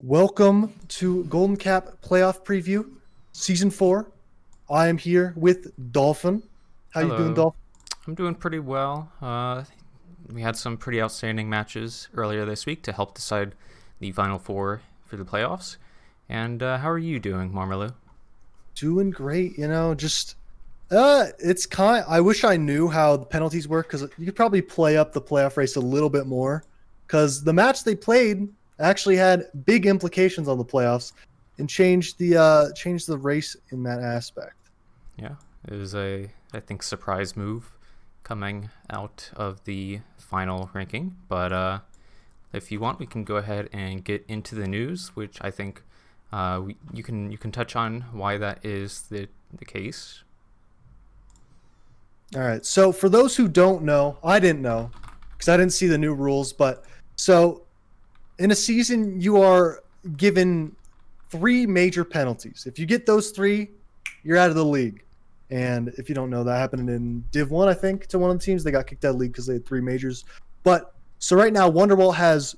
Welcome to Golden Cap Playoff Preview, Season 4. I am here with Dolphin. How you doing, Hello. Dolphin? I'm doing pretty well. We had some pretty outstanding matches earlier this week to help decide the final four for the playoffs. And how are you doing, Marmalou? Doing great, just I wish I knew how the penalties work because you could probably play up the playoff race a little bit more because the match they played actually had big implications on the playoffs and changed the race in that aspect. Yeah, it was I think, surprise move coming out of the final ranking. But if you want, we can go ahead and get into the news, which I think you can touch on why that is the case. All right. So for those who don't know, I didn't know because I didn't see the new rules. But so in a season, you are given three major penalties. If you get those three, you're out of the league. And if you don't know, that happened in Div 1, I think, to one of the teams. They got kicked out of the league because they had three majors. But so right now, Wonderwall has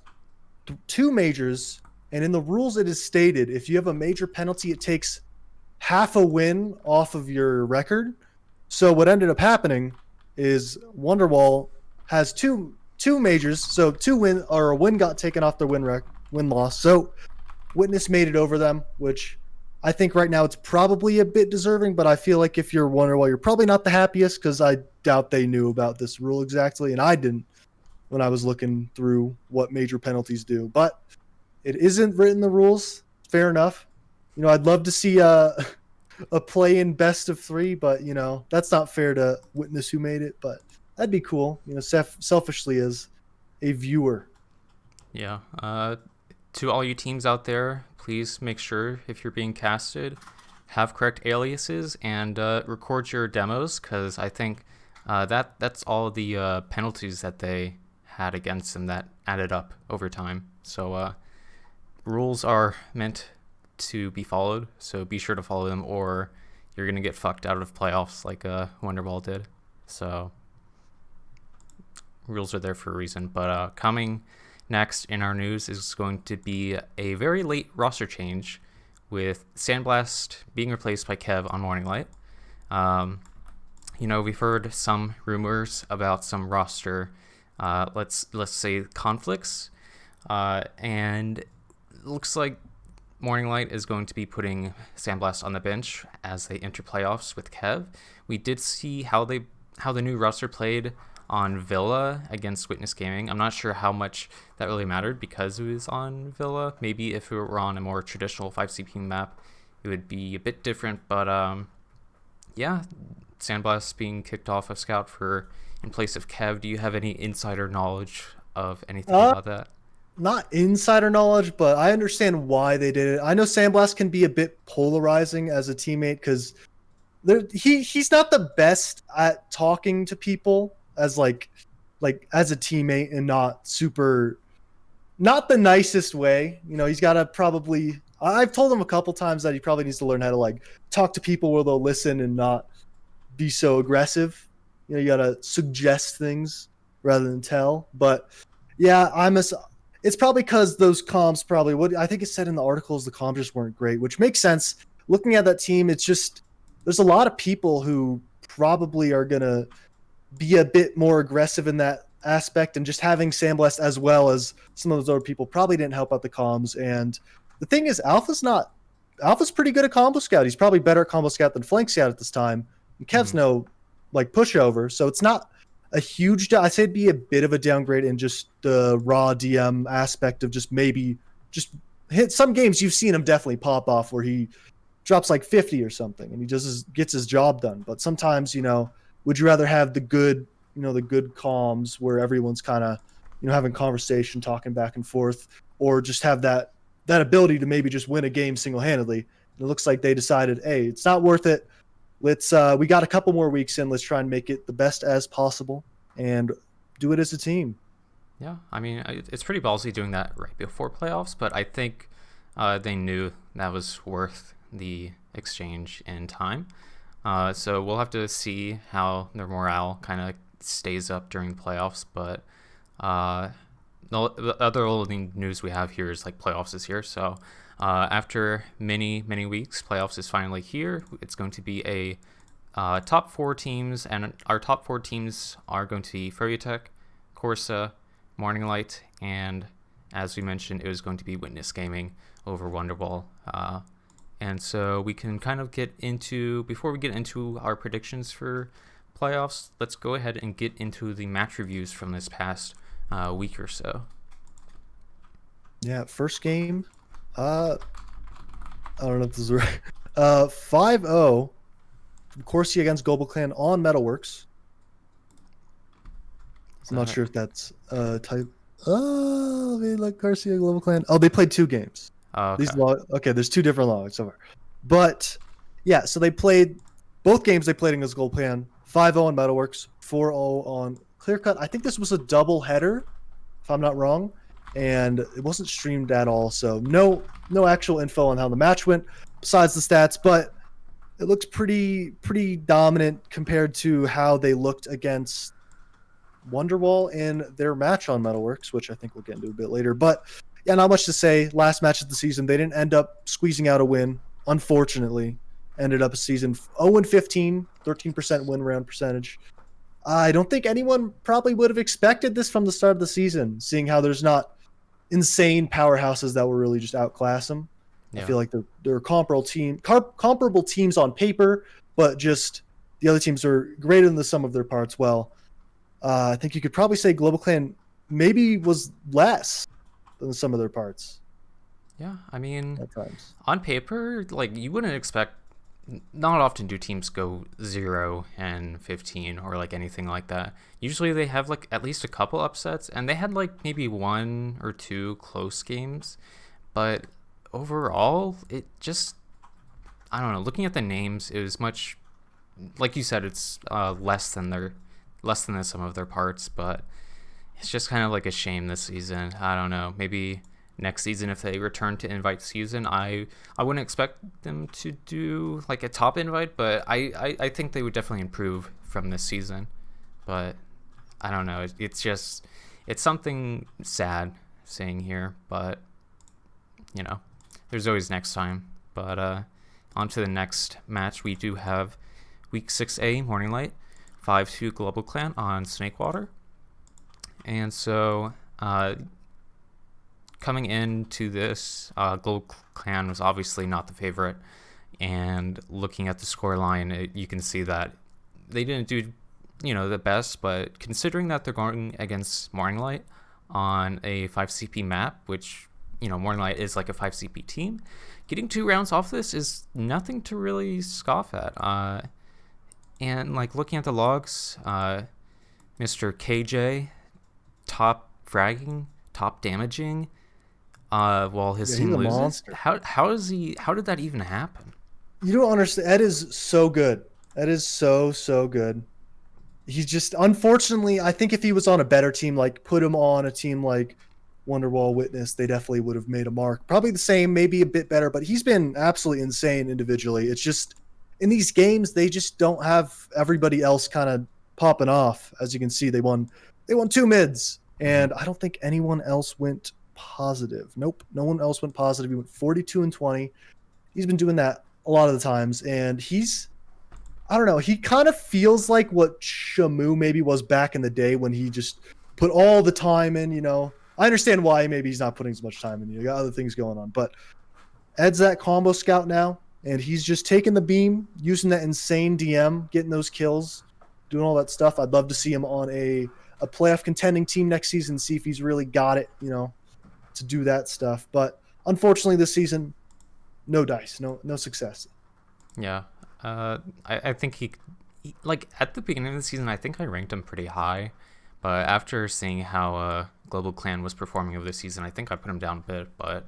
two majors. And in the rules, it is stated if you have a major penalty, it takes half a win off of your record. So what ended up happening is Wonderwall has two majors, so a win got taken off their win loss. So Witness made it over them, which I think right now it's probably a bit deserving. But I feel like if you're Wonderwall, you're probably not the happiest because I doubt they knew about this rule exactly, and I didn't when I was looking through what major penalties do. But it isn't written in the rules. Fair enough. I'd love to see a play in best of three, but that's not fair to Witness who made it. But that'd be cool. Selfishly as a viewer. Yeah. To all you teams out there, please make sure if you're being casted, have correct aliases and record your demos, because I think that's all the penalties that they had against them that added up over time. So rules are meant to be followed, so be sure to follow them, or you're gonna get fucked out of playoffs like Wonderball did. So rules are there for a reason. But coming next in our news is going to be a very late roster change, with Sandblast being replaced by Kev on Morning Light. We've heard some rumors about some roster, let's say, conflicts, and it looks like Morning Light is going to be putting Sandblast on the bench as they enter playoffs with Kev. We did see how the new roster played on Villa against Witness Gaming. I'm not sure how much that really mattered because it was on Villa. Maybe if it were on a more traditional 5CP map, it would be a bit different. But yeah, Sandblast being kicked off of Scout for in place of Kev. Do you have any insider knowledge of anything about that? Not insider knowledge, but I understand why they did it. I know Sandblast can be a bit polarizing as a teammate because he's not the best at talking to people as like as a teammate, and not the nicest way. He's got to probably. I've told him a couple times that he probably needs to learn how to talk to people where they'll listen and not be so aggressive. You got to suggest things rather than tell. But yeah, it's probably because those comms probably what I think it said in the articles, the comms just weren't great, which makes sense. Looking at that team, it's just there's a lot of people who probably are gonna be a bit more aggressive in that aspect, and just having Sandblast as well as some of those other people probably didn't help out the comms. And the thing is, Alpha's pretty good at combo scout. He's probably better at combo scout than flank scout at this time. And Kev's no pushover, so it's not a huge. I'd say it'd be a bit of a downgrade in just the raw DM aspect of just maybe just hit some games you've seen him definitely pop off where he drops like 50 or something and he just gets his job done. But sometimes, would you rather have the good comms where everyone's kind of, having conversation, talking back and forth, or just have that ability to maybe just win a game single-handedly? And it looks like they decided, hey, it's not worth it. Let's we got a couple more weeks in. Let's try and make it the best as possible and do it as a team. Yeah, I mean, it's pretty ballsy doing that right before playoffs, but I think they knew that was worth the exchange in time. So we'll have to see how their morale kind of stays up during the playoffs. But the other only news we have here is like playoffs is here. So after many weeks, playoffs is finally here. It's going to be a top 4 teams, and our top 4 teams are going to be Furiatech, Corsa, Morning Light, and as we mentioned, it was going to be Witness Gaming over Wonderball. And so we can kind of get into, before we get into our predictions for playoffs, let's go ahead and get into the match reviews from this past week or so. Yeah, first game. I don't know if this is right. 5-0. Corsi against Global Clan on Metalworks. I'm not sure if that's type. Oh, they like Corsi Global Clan. Oh, they played 2 games. Okay. Okay, there's 2 different logs somewhere. But yeah, so they played both games. They played against Global Clan. 5-0 on Metalworks, 4-0 on Clearcut. I think this was a double header, if I'm not wrong, and it wasn't streamed at all. So no actual info on how the match went besides the stats, but it looks pretty dominant compared to how they looked against Wonderwall in their match on Metalworks, which I think we'll get into a bit later. But yeah, not much to say. Last match of the season, they didn't end up squeezing out a win, unfortunately. Ended up a season 0-15, 13% win round percentage. I don't think anyone probably would have expected this from the start of the season, seeing how there's not insane powerhouses that will really just outclass them. Yeah. I feel like they're comparable teams on paper, but just the other teams are greater than the sum of their parts. Well, I think you could probably say Global Clan maybe was less than the sum of their parts. Yeah, I mean, at times. On paper, like you wouldn't expect. Not often do teams go 0-15 or like anything like that. Usually they have like at least a couple upsets, and they had like maybe 1 or 2 close games. But overall, it just, I don't know. Looking at the names, it was much, like you said, it's less than the sum of their parts. But it's just kind of like a shame this season. I don't know. Maybe next season, if they return to invite season, I wouldn't expect them to do like a top invite, but I think they would definitely improve from this season. But I don't know. It's something sad saying here, but you know, there's always next time. But on to the next match. We do have week 6A Morning Light 5-2 Global Clan on Snakewater, and so coming into this, Global Clan was obviously not the favorite, and looking at the scoreline, you can see that they didn't do, the best. But considering that they're going against Morning Light on a 5CP map, which Morning Light is like a 5CP team, getting 2 rounds off this is nothing to really scoff at. And like looking at the logs, Mr. KJ, top fragging, top damaging. While his team loses. Monster. How did that even happen? You don't understand. Ed is so good. Ed is so good. He's just, unfortunately, I think if he was on a better team, like put him on a team like Wonderwall Witness, they definitely would have made a mark. Probably the same, maybe a bit better, but he's been absolutely insane individually. It's just in these games, they just don't have everybody else kind of popping off. As you can see, they won 2 mids, and I don't think anyone else went positive. Nope, no one else went positive. He went 42-20. He's been doing that a lot of the times, and I don't know, he kind of feels like what Shamu maybe was back in the day when he just put all the time in. I understand why maybe he's not putting as much time in. You got other things going on, but Ed's that combo scout now, and he's just taking the beam, using that insane DM, getting those kills, doing all that stuff. I'd love to see him on a playoff contending team next season, see if he's really got it, to do that stuff. But unfortunately this season, no dice, no success. Yeah. I think he like at the beginning of the season, I think I ranked him pretty high, but after seeing how Global Clan was performing over this season, I think I put him down a bit. But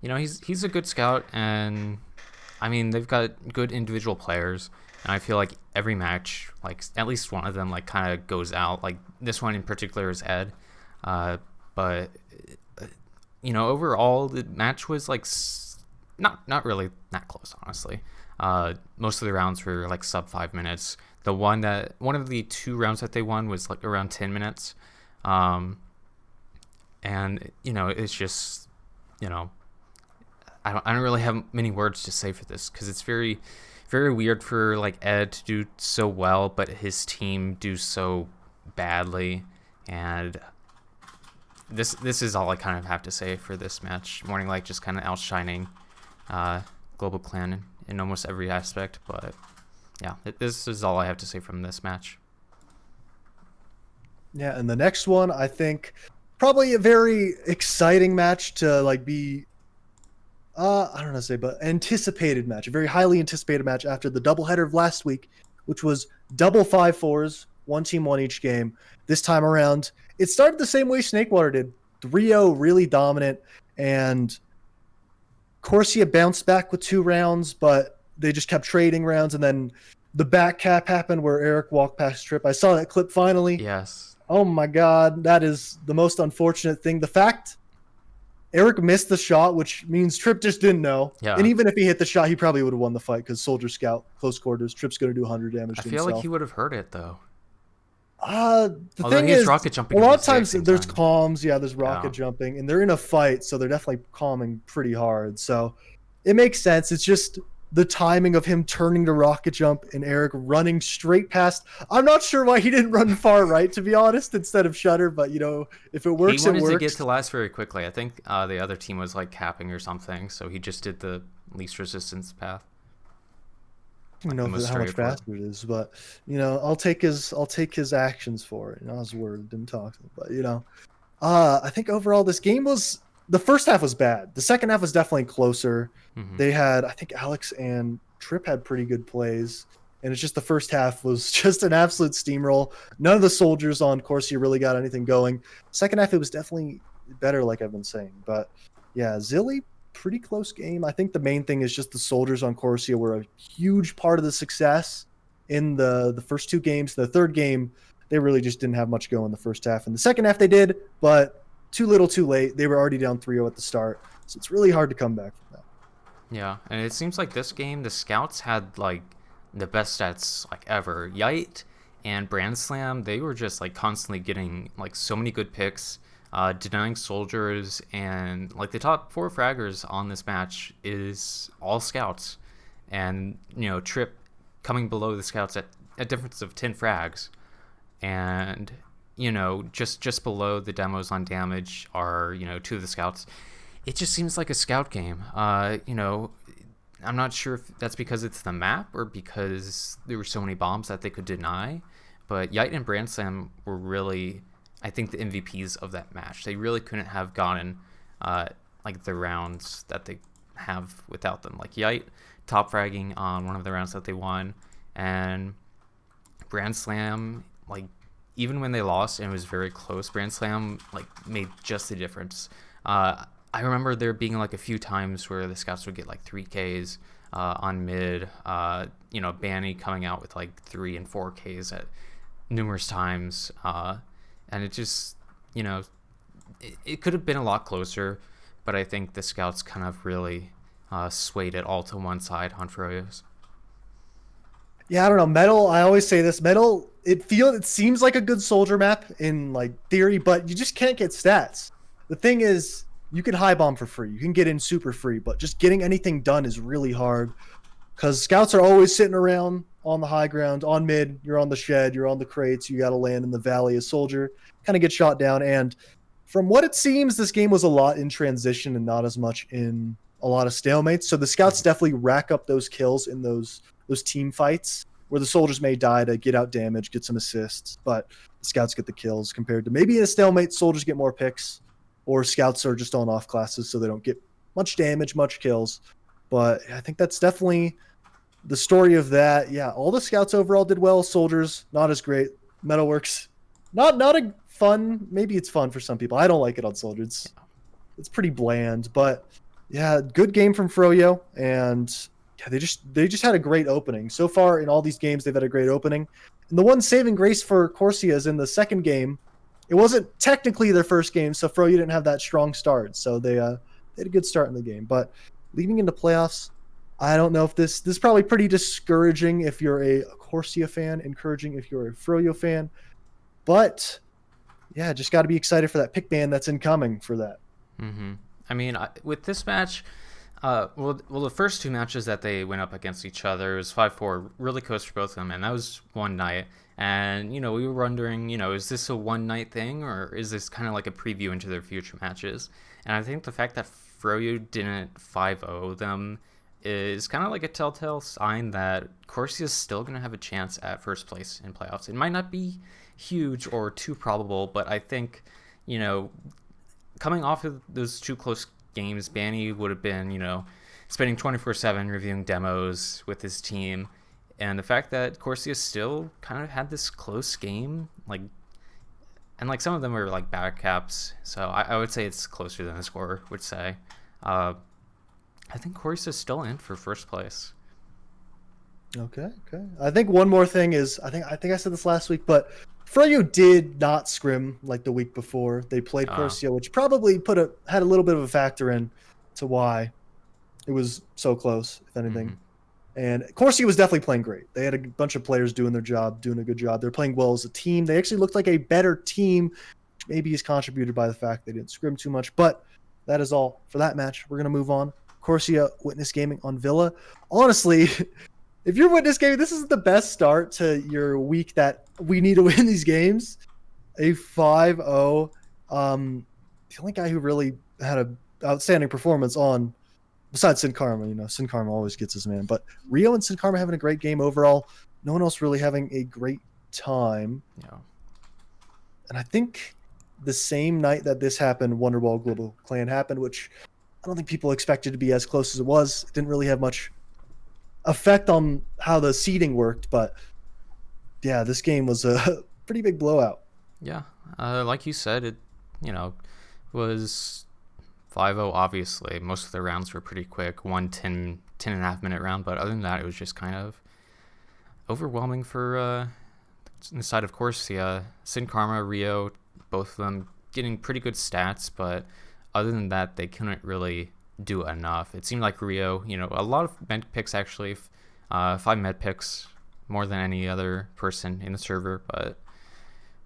he's a good scout, and I mean, they've got good individual players, and I feel like every match, like at least one of them, like kind of goes out. Like this one in particular is Ed, but overall the match was like not really that close, honestly. Most of the rounds were like sub 5 minutes. One of the 2 rounds that they won was like around 10 minutes. And it's just, you know, I don't really have many words to say for this because it's very, very weird for like Ed to do so well, but his team do so badly. And this is all I kind of have to say for this match. Morning Light just kind of outshining Global Clan in almost every aspect, but yeah, this is all I have to say from this match. Yeah, and the next one, I think, probably a very exciting match to like be I don't know how to say, but anticipated match, a very highly anticipated match after the doubleheader of last week, which was double 5-4s, one team won each game. This time around, it started the same way Snakewater did. 3-0, really dominant, and Corsia bounced back with 2 rounds, but they just kept trading rounds, and then the back cap happened where Eric walked past Trip. I saw that clip finally. Yes. Oh my god, that is the most unfortunate thing. The fact Eric missed the shot, which means Trip just didn't know. Yeah. And even if he hit the shot, he probably would have won the fight because Soldier Scout, close quarters, Trip's going to do 100 damage to I feel himself. like he would have heard it, though. The Although thing he's is, rocket jumping a at lot the of times exact same there's time. calms. Yeah, there's rocket jumping, and they're in a fight, so they're definitely calming pretty hard. So it makes sense. It's just the timing of him turning to rocket jump and Eric running straight past. I'm not sure why he didn't run far right, to be honest, instead of Shutter, but if it works, he wanted it works. to get to last very quickly. I think the other team was like capping or something, so he just did the least resistance path. I don't know how much faster it is, but I'll take his actions for it. His word didn't talk, but I think overall this game was, the first half was bad. The second half was definitely closer. Mm-hmm. They had, I think Alex and Trip had pretty good plays, and it's just the first half was just an absolute steamroll. None of the soldiers on Corsia really got anything going. Second half it was definitely better, like I've been saying. But yeah, Zilly, pretty close game. I think the main thing is just the soldiers on Corsia were a huge part of the success in the first 2 games. The third game, they really just didn't have much go in the first half. In the second half they did, but too little too late. They were already down 3-0 at the start, so it's really hard to come back from that. Yeah, and it seems like this game, the Scouts had like the best stats like ever. Yite and Brand Slam, they were just like constantly getting like so many good picks. Denying soldiers, and like the top 4 fraggers on this match is all Scouts, and Trip coming below the Scouts at a difference of 10 frags, and just below the demos on damage are 2 of the Scouts. It just seems like a Scout game. I'm not sure if that's because it's the map or because there were so many bombs that they could deny, but Yite and Brand Slam were really, I think, the MVPs of that match. They really couldn't have gotten like the rounds that they have without them. Like Yite top fragging on one of the rounds that they won, and Brand Slam, like even when they lost and it was very close, Brand Slam like made just the difference. I remember there being like a few times where the Scouts would get like 3Ks on mid. Banny coming out with like 3 and 4Ks at numerous times. And it just, it could have been a lot closer, but I think the Scouts kind of really swayed it all to one side on Froyo's. Yeah, I don't know. Metal, I always say this. Metal, it seems like a good soldier map in like theory, but you just can't get stats. The thing is, you can high bomb for free. You can get in super free, but just getting anything done is really hard because Scouts are always sitting around on the high ground. On mid, you're on the shed, you're on the crates, you got to land in the valley. A soldier kind of get shot down. And from what it seems, this game was a lot in transition and not as much in a lot of stalemates. So the Scouts definitely rack up those kills in those team fights where the soldiers may die to get out damage, get some assists, but the Scouts get the kills compared to maybe in a stalemate, soldiers get more picks, or Scouts are just on off classes so they don't get much damage, much kills. But I think that's definitely the story of that. Yeah, all the Scouts overall did well. Soldiers, not as great. Metalworks, not a fun. Maybe it's fun for some people. I don't like it on Soldiers. It's pretty bland. But yeah, good game from Froyo, and yeah, they just had a great opening. So far in all these games, they've had a great opening. And the one saving grace for Corsia is in the second game. It wasn't technically their first game, so Froyo didn't have that strong start. So they had a good start in the game. But leading into playoffs, I don't know if this is probably pretty discouraging if you're a Corsia fan, encouraging if you're a Froyo fan. But yeah, just got to be excited for that pick ban that's incoming for that. I mean, with this match, the first two matches that they went up against each other, it was 5-4, really close for both of them, and that was one night. And we were wondering, is this a one night thing, or is this kind of like a preview into their future matches? And I think the fact that Froyo didn't 5-0 them is kind of like a telltale sign that Corsia is still going to have a chance at first place in playoffs. It might not be huge or too probable, but I think, coming off of those two close games, Banny would have been, spending 24/7 reviewing demos with his team. And the fact that Corsia still kind of had this close game, and some of them were like back caps, so I would say it's closer than the score would say. I think Corsia's still in for first place. Okay. I think one more thing is, I think I said this last week, but Froyo did not scrim like the week before they played Corsia, which probably had a little bit of a factor in to why it was so close, if anything. And Corsia was definitely playing great. They had a bunch of players doing their job, doing a good job. They're playing well as a team. They actually looked like a better team, which maybe is contributed by the fact they didn't scrim too much. But that is all for that match. We're going to move on. Corsia Witness Gaming on Villa. Honestly, if you're Witness Gaming, this is the best start to your week that we need to win these games. A 5-0. The only guy who really had an outstanding performance on, besides Sin Karma, Sin Karma always gets his man. But Rio and Sin Karma having a great game overall. No one else really having a great time. Yeah. And I think the same night that this happened, Wonderwall Global Clan happened, which I don't think people expected to be as close as it was. It didn't really have much effect on how the seeding worked, but yeah, this game was a pretty big blowout. Yeah, like you said, it was 5-0. Obviously, most of the rounds were pretty quick, 10.5 minute round, but other than that, it was just kind of overwhelming for the side of Corsia. Sin Karma, Rio, both of them getting pretty good stats, but other than that, they couldn't really do enough. It seemed like Rio, a lot of med picks actually, 5 med picks, more than any other person in the server, but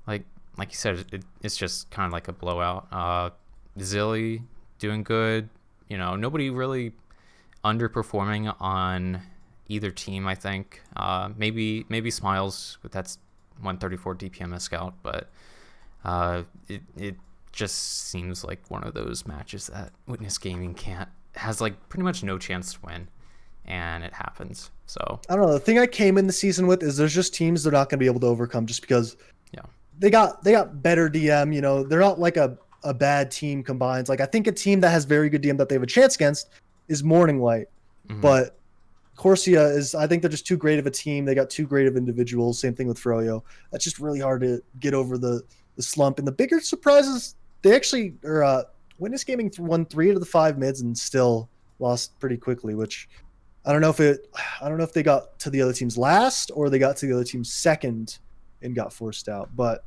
like you said, it's just kind of like a blowout. Zilly doing good, nobody really underperforming on either team. I think maybe Smiles with that's 134 DPM scout, but it just seems like one of those matches that Witness Gaming has like pretty much no chance to win, and it happens. So I don't know. The thing I came in the season with is there's just teams they're not going to be able to overcome just because they got better DM. They're not like a bad team combined. Like I think a team that has very good DM that they have a chance against is Morning Light, but Corsia is, I think they're just too great of a team. They got too great of individuals. Same thing with Froyo. That's just really hard to get over the slump. And the bigger surprises, they actually Witness Gaming won 3 out of the 5 mids and still lost pretty quickly, which I don't know if they got to the other team's last or they got to the other team's second and got forced out. But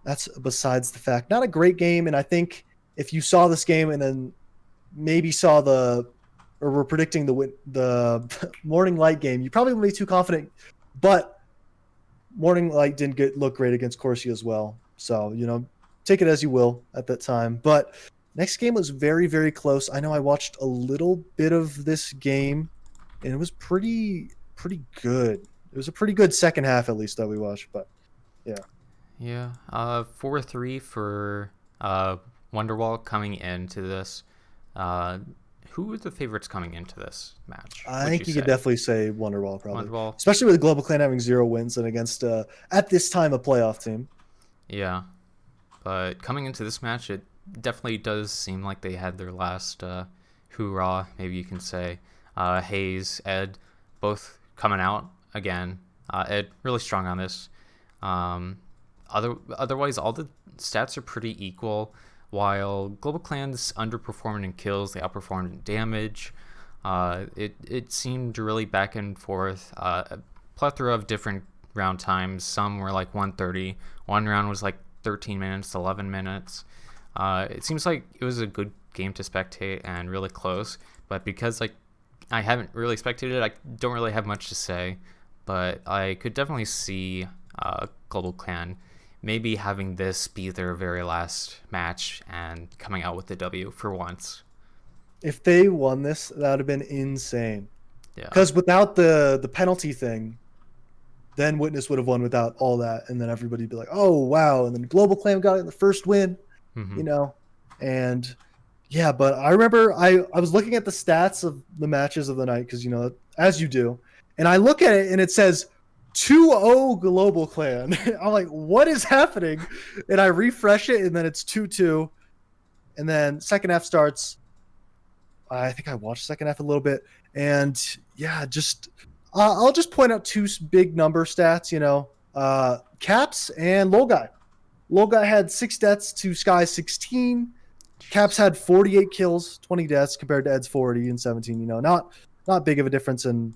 that's besides the fact. Not a great game, and I think if you saw this game and then maybe saw or were predicting the Morning Light game, you probably wouldn't be too confident. But Morning Light didn't look great against Corsia as well. So, take it as you will at that time. But next game was very, very close. I know I watched a little bit of this game, and it was pretty good. It was a pretty good second half, at least, that we watched. But, yeah. Yeah. 4-3 for Wonderwall coming into this. Who were the favorites coming into this match? I think you could definitely say Wonderwall, probably. Wonderwall. Especially with Global Clan having 0 wins and against, at this time, a playoff team. Yeah. But coming into this match, it definitely does seem like they had their last hoorah, maybe you can say. Hayes, Ed, both coming out again. Ed really strong on this. Otherwise, all the stats are pretty equal. While Global Clan's underperformed in kills, they outperformed in damage. It seemed really back and forth. A plethora of different round times. Some were like 1:30. One round was like 13 minutes, 11 minutes. It seems like it was a good game to spectate and really close. But because I haven't really spectated it, I don't really have much to say. But I could definitely see Global Clan maybe having this be their very last match and coming out with the W for once. If they won this, that would have been insane. Yeah. Because without the penalty thing, then Witness would have won without all that, and then everybody'd be like, "Oh wow!" And then Global Clan got it in the first win, Mm-hmm. you know, and yeah. But I remember I was looking at the stats of the matches of the night because as you do, and I look at it and it says 2-0 Global Clan. I'm like, what is happening? And I refresh it, and then it's 2-2, and then second half starts. I think I watched second half a little bit, and yeah, just I'll just point out two big number stats. Caps and Lol Guy had 6 deaths to Sky's 16. Caps had 48 kills, 20 deaths compared to Ed's 40 and 17. Not big of a difference. And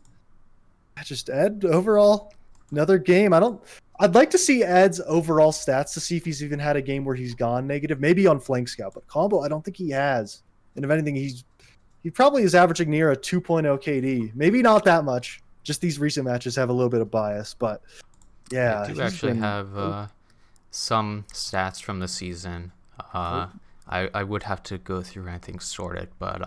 just Ed overall, another game. I'd like to see Ed's overall stats to see if he's even had a game where he's gone negative. Maybe on Flank Scout, but combo, I don't think he has. And if anything, he probably is averaging near a 2.0 KD. Maybe not that much. Just these recent matches have a little bit of bias, but yeah. I do actually have some stats from the season. I would have to go through anything sorted, but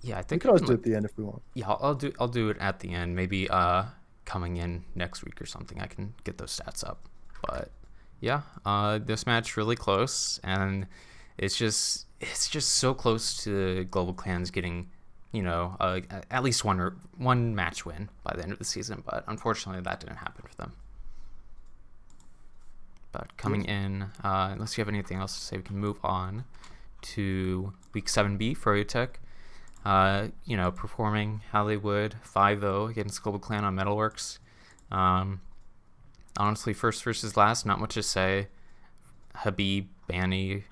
yeah, I We think could always do it at the end if we want. yeah, I'll do it at the end. Maybe coming in next week or something, I can get those stats up. But yeah, this match really close, and it's just so close to Global Clans getting at least one match win by the end of the season. But unfortunately, that didn't happen for them. But coming in, unless you have anything else to say, we can move on to Week 7B for Tech. Performing how they would 5-0 against Global Clan on Metalworks. Honestly, first versus last, not much to say. Habib, Banny,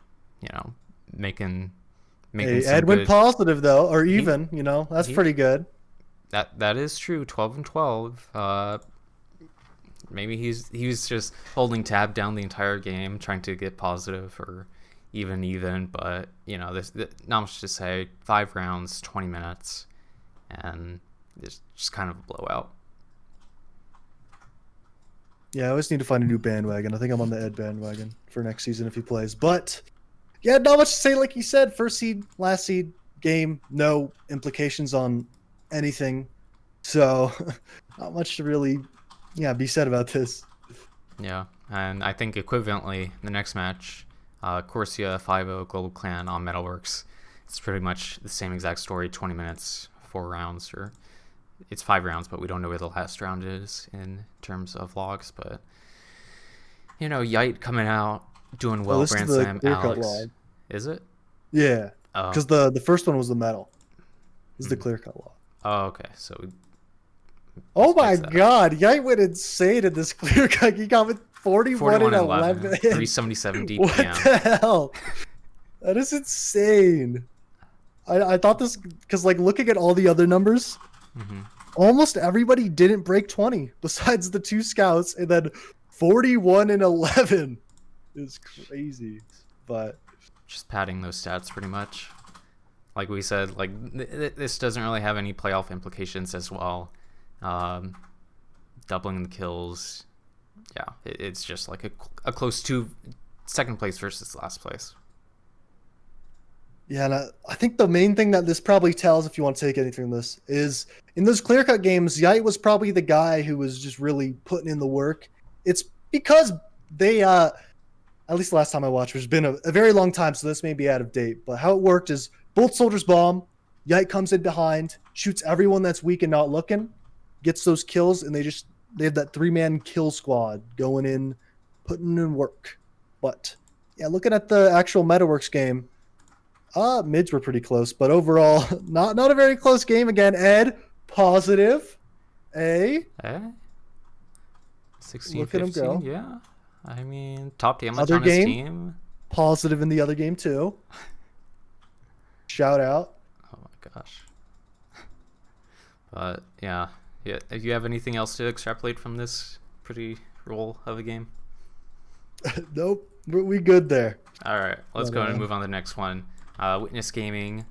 making Hey, some Ed went good. positive though, or even. That's pretty good. That is true. 12-12. Maybe he was just holding tab down the entire game, trying to get positive or even. But there's not much to say. 5 rounds, 20 minutes, and it's just kind of a blowout. Yeah, I always need to find a new bandwagon. I think I'm on the Ed bandwagon for next season if he plays. But yeah, not much to say. Like you said, first seed, last seed game, no implications on anything. So not much to really, be said about this. Yeah, and I think equivalently, the next match, Corsia 5-0 Global Clan on Metalworks. It's pretty much the same exact story. 20 minutes, 4 rounds, or it's 5 rounds, but we don't know where the last round is in terms of logs. But Yite coming out doing well. This is Grand the Slam, clear-cut Alex. log. Is it? Yeah, Oh. because the first one was the metal. This is the clear cut log. Oh, okay. So. Oh my fix that. God, Yite went insane in this clear cut. He got with 41 and 11. 377 DPM. What the hell? That is insane. I thought this because looking at all the other numbers, almost everybody didn't break 20 besides the 2 scouts, and then 41 and 11 is crazy. But Just padding those stats pretty much. Like we said, this doesn't really have any playoff implications as well. Doubling the kills. Yeah, it's just like a close to second place versus last place. yeah, and I think the main thing that this probably tells, if you want to take anything from this, is in those clear cut games, Yite was probably the guy who was just really putting in the work. It's because they, at least the last time I watched, which has been a very long time, so this may be out of date, but how it worked is both soldiers bomb, Yite comes in behind, shoots everyone that's weak and not looking, gets those kills, and they have that 3-man kill squad going in, putting in work. But yeah, looking at the actual Metaworks game, mids were pretty close, but overall, not a very close game again. Ed, positive. 16, Look at him 15, go. yeah. I mean, top damage Other on his game? team. Positive in the other game too. Shout out. Oh my gosh. But yeah. If you have anything else to extrapolate from this pretty roll of a game? Nope, we good there. All right, let's But, go and move on to the next one. Witness Gaming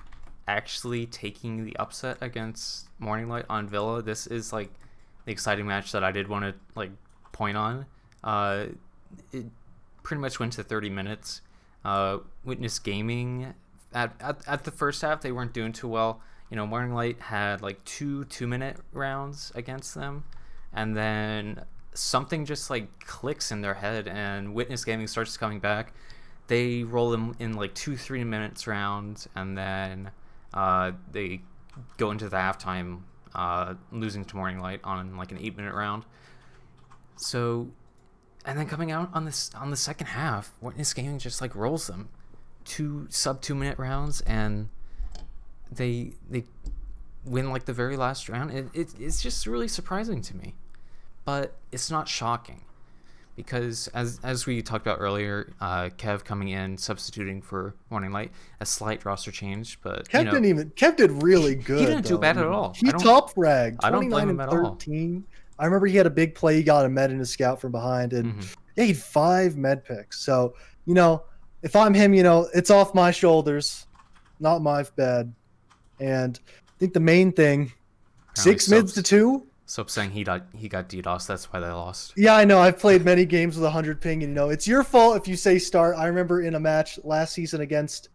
actually taking the upset against Morning Light on Villa. This is the exciting match that I did want to point on. Uh, it pretty much went to 30 minutes. Witness Gaming, at the first half, they weren't doing too well. Morning Light had like 2-minute rounds against them, and then something just like clicks in their head, and Witness Gaming starts coming back. They roll them in like 2-3 minutes rounds, and then they go into the halftime, losing to Morning Light on like an 8-minute round. So, and then coming out on the second half, Witness Gaming just like rolls them, 2-minute rounds, and they win like the very last round. It's just really surprising to me, but it's not shocking, because as we talked about earlier, Kev coming in, substituting for Morning Light, a slight roster change, but Kev did really good. He didn't do bad at all. He top fragged, I don't blame 29 him and at all. 13. I remember he had a big play. He got a med in his scout from behind, and he had 5 med picks. So if I'm him, it's off my shoulders, not my bad. And I think the main thing, Apparently 6 mids to 2. Soap saying he got DDoS. That's why they lost. Yeah, I know. I've played many games with 100 ping, and it's your fault if you say start. I remember in a match last season against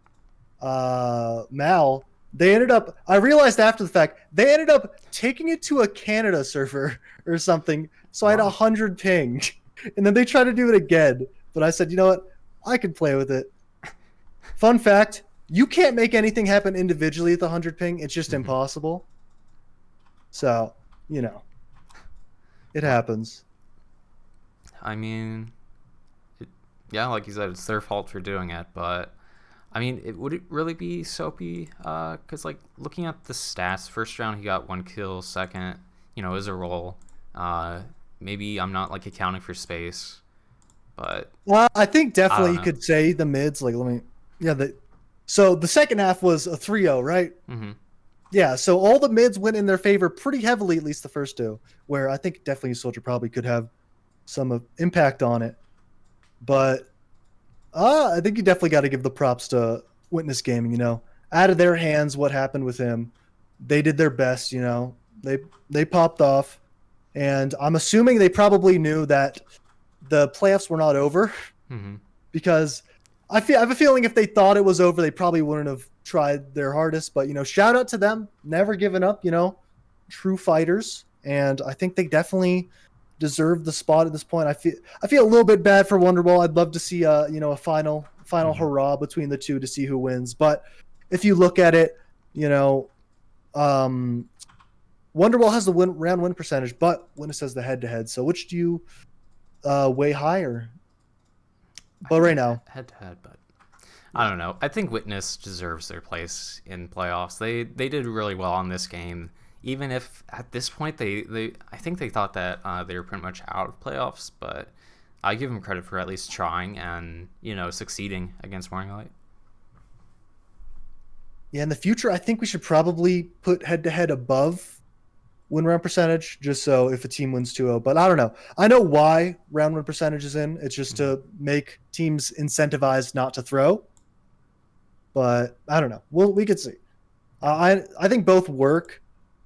Mal, I realized after the fact, they ended up taking it to a Canada server or something. So I had 100 ping, and then they tried to do it again. But I said, you know what? I can play with it. Fun fact, you can't make anything happen individually at the 100 ping. It's just impossible. So, it happens. I mean, yeah, like you said, it's their fault for doing it, but I mean, would it really be Soapy? Because like looking at the stats, first round he got 1 kill, second, is a roll. Maybe I'm not like accounting for space, but I think definitely you could say the mids. Like, so the second half was a 3-0, right? Mm-hmm. Yeah, so all the mids went in their favor pretty heavily, at least the first 2, where I think definitely Soldier probably could have some impact on it. But I think you definitely got to give the props to Witness Gaming. Out of their hands, what happened with him, they did their best. They popped off, and I'm assuming they probably knew that the playoffs were not over, because I have a feeling if they thought it was over, they probably wouldn't have tried their hardest. But shout out to them, never giving up. True fighters, and I think they definitely deserve the spot at this point. I feel a little bit bad for Wonderwall. I'd love to see a final hurrah between the two to see who wins. But if you look at it, Wonderwall has the round win percentage, but Witness has the head-to-head. So which do you weigh higher? But right now, head-to-head, but I don't know. I think Witness deserves their place in playoffs. They did really well on this game, even if at this point I think they thought that they were pretty much out of playoffs. But I give them credit for at least trying and succeeding against Morning Light. Yeah, in the future, I think we should probably put head-to-head above win round percentage, just so if a team wins 2-0. But I don't know. I know why round win percentage is in. It's just to make teams incentivized not to throw. But I don't know. We could see. I think both work,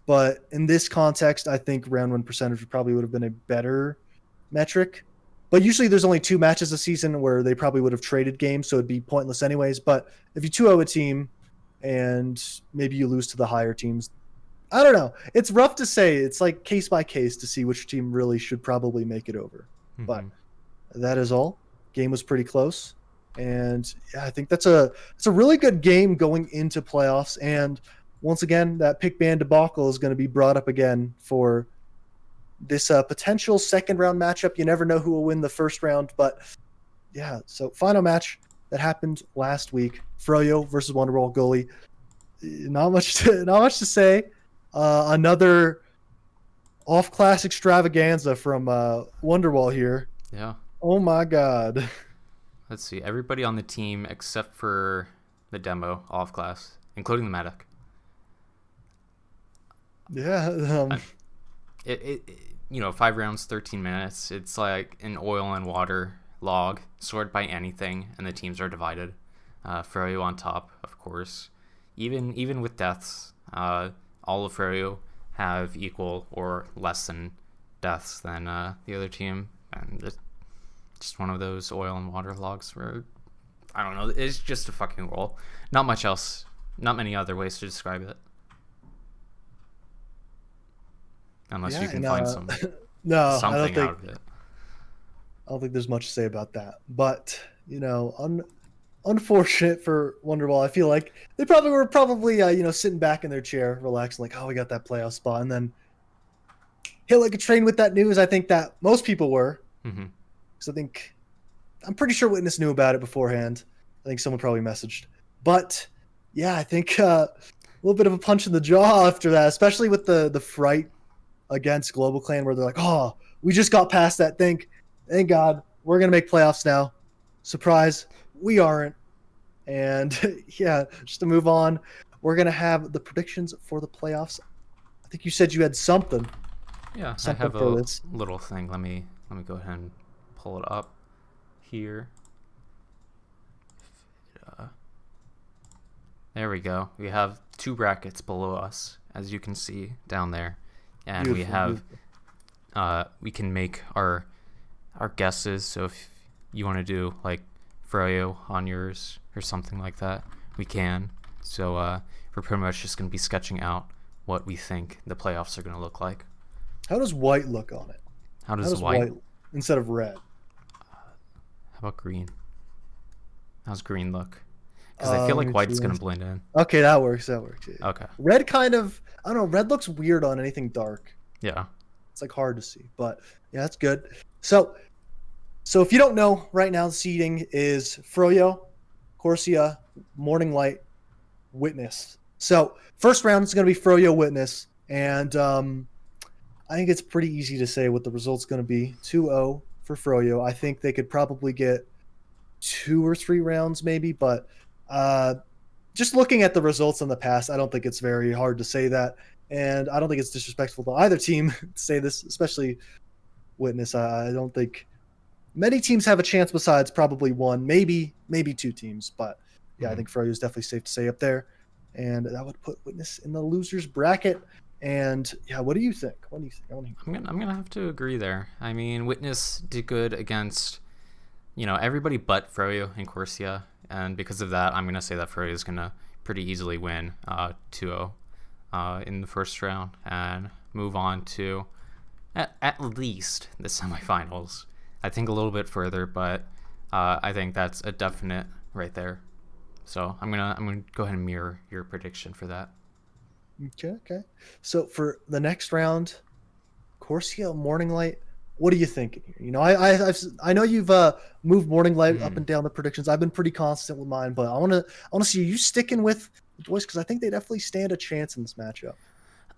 but in this context, I think round win percentage probably would have been a better metric. But usually there's only 2 matches a season where they probably would have traded games, so it'd be pointless anyways. But if you 2-0 a team and maybe you lose to the higher teams, I don't know. It's rough to say. It's like case by case to see which team really should probably make it over. But that is all. Game was pretty close. And yeah, I think it's a really good game going into playoffs. And once again, that pick ban debacle is going to be brought up again for this potential second round matchup. You never know who will win the first round. But yeah, so final match that happened last week. Froyo versus Wonderwall goalie. Not much to say. Another off-class extravaganza from Wonderwall here. Yeah. Oh my god. Let's see. Everybody on the team except for the demo off-class, including the medic. Yeah. 5 rounds, 13 minutes. It's like an oil and water log, sorted by anything, and the teams are divided. Froyo on top, of course. Even with deaths, all of Froyo have equal or less than deaths than the other team, and Just one of those oil and water logs where, I don't know, it's just a fucking roll. Not much else. Not many other ways to describe it. Unless you can find some no, something out of it. I don't think there's much to say about that. But, unfortunate for Wonderball. I feel like they probably were sitting back in their chair, relaxing, like, oh, we got that playoff spot. And then hit like a train with that news. I think that most people were. Because I'm pretty sure Witness knew about it beforehand. I think someone probably messaged. But, yeah, I think a little bit of a punch in the jaw after that, especially with the fright against Global Clan where they're like, oh, we just got past that. Thank God. We're going to make playoffs now. Surprise. We aren't. And, yeah, just to move on, we're going to have the predictions for the playoffs. I think you said you had something. Yeah, I have a little thing. Let me go ahead and pull it up here. There we go. We have 2 brackets below us, as you can see down there. And we have we can make our guesses. So if you want to do like Froyo on yours or something like that, we can. So we're pretty much just going to be sketching out what we think the playoffs are going to look like. How does white look on it? How does white instead of red? How about green? How's green look? Because I feel like white's going to blend in. Okay, that works. Yeah. Okay. Red kind of, I don't know, red looks weird on anything dark. Yeah. It's like hard to see, but yeah, that's good. So if you don't know, right now the seeding is Froyo, Corsia, Morning Light, Witness. So first round is going to be Froyo, Witness, and I think it's pretty easy to say what the result's going to be. 2-0 for Froyo. I think they could probably get 2 or 3 rounds maybe, but just looking at the results in the past, I don't think it's very hard to say that. And I don't think it's disrespectful to either team to say this, especially Witness. I don't think many teams have a chance besides probably one, maybe 2 teams. But yeah, I think Froyo is definitely safe to say up there. And that would put Witness in the losers bracket. And yeah, what do you think? I'm gonna have to agree there. I mean, Witness did good against, everybody but Froyo and Corsia, and because of that, I'm gonna say that Froyo is gonna pretty easily win 2-0 in the first round and move on to at least the semifinals. I think a little bit further, but I think that's a definite right there. So I'm gonna go ahead and mirror your prediction for that. Okay. So for the next round, Corsia, Morning Light, what are you thinking here? I know you've moved Morning Light up and down the predictions. I've been pretty constant with mine, but I want to see you sticking with the boys because I think they definitely stand a chance in this matchup.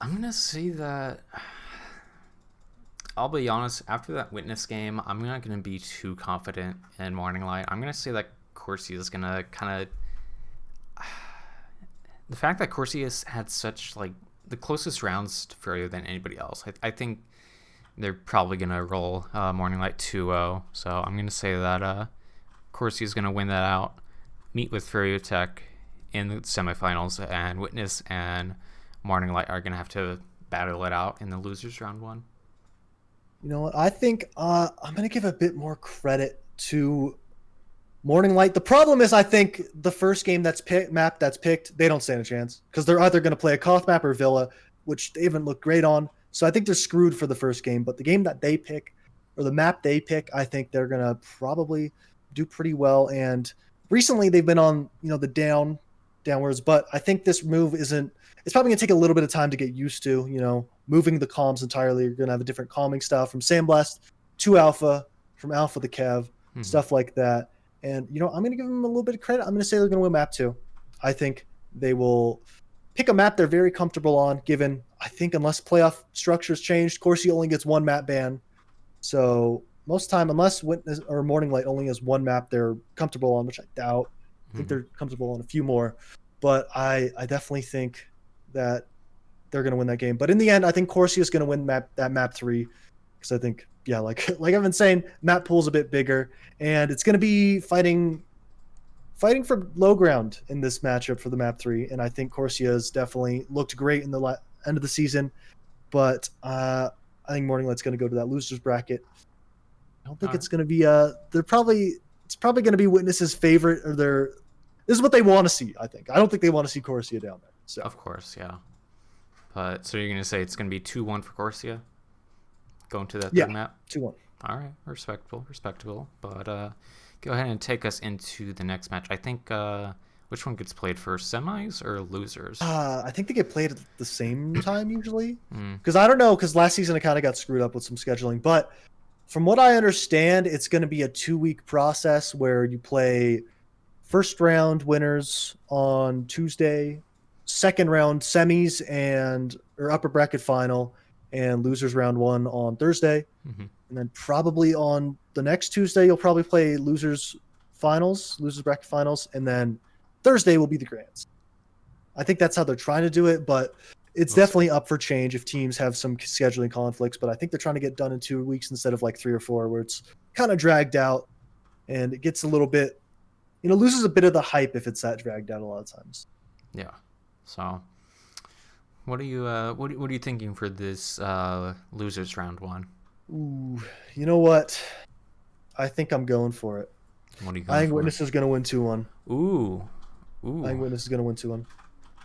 I'm gonna say that. I'll be honest. After that Witness game, I'm not gonna be too confident in Morning Light. I'm gonna say that Corsia is gonna kind of. The fact that Corsia has had such the closest rounds to Froyo than anybody else, I think they're probably gonna roll Morning Light 2-0. So I'm gonna say that Corsia is gonna win that out, meet with Froyo Tech in the semifinals, and Witness and Morning Light are gonna have to battle it out in the losers round 1. You know what? I think I'm gonna give a bit more credit to Morning Light. The problem is I think the first game map that's picked, they don't stand a chance because they're either going to play a Koth map or Villa, which they haven't looked great on. So I think they're screwed for the first game. But the game that they pick or the map they pick, I think they're going to probably do pretty well. And recently they've been on, the downwards. But I think this move it's probably going to take a little bit of time to get used to, moving the comms entirely. You're going to have a different calming style from Sandblast to Alpha, from Alpha to Kev, stuff like that. And, I'm going to give them a little bit of credit. I'm going to say they're going to win map 2. I think they will pick a map they're very comfortable on, given, I think, unless playoff structures changed, Corsia only gets 1 map ban. So most time, unless Witness or Morning Light only has 1 map they're comfortable on, which I doubt. I think they're comfortable on a few more. But I definitely think that they're going to win that game. But in the end, I think Corsia is going to win that map 3 because I think, yeah, like I've been saying, map pool's a bit bigger, and it's going to be fighting for low ground in this matchup for the map 3. And I think Corsia has definitely looked great in the end of the season, but I think Morning Light's going to go to that losers bracket. I don't think All it's going to be it's probably going to be Witness's favorite or their. This is what they want to see. I think. I don't think they want to see Corsia down there. So Of course, yeah. But so you're gonna say it's gonna be 2-1 for Corsia, going to that yeah, third map. 2-1. All right, respectable. But go ahead and take us into the next match. I think which one gets played first, semis or losers? I think they get played at the same time usually. Mm, Because I don't know. Because last season it kind of got screwed up with some scheduling. But from what I understand, it's going to be a 2-week process where you play first round winners on Tuesday, second round semis and or upper bracket final, and losers round 1 on Thursday, hmm and then probably on the next Tuesday you'll probably play losers bracket finals, and then Thursday will be the grands. I think that's how they're trying to do it, but it's definitely up for change if teams have some scheduling conflicts. But I think they're trying to get done in 2 weeks instead of like 3 or 4, where it's kind of dragged out and it gets a little bit, loses a bit of the hype if it's that dragged out a lot of times. Yeah. So, what are you what are you thinking for this losers round 1? Ooh, you know what? I think I'm going for it. What are you I going think for? Witness is going to win 2-1. Ooh, I think Witness is going to win 2-1.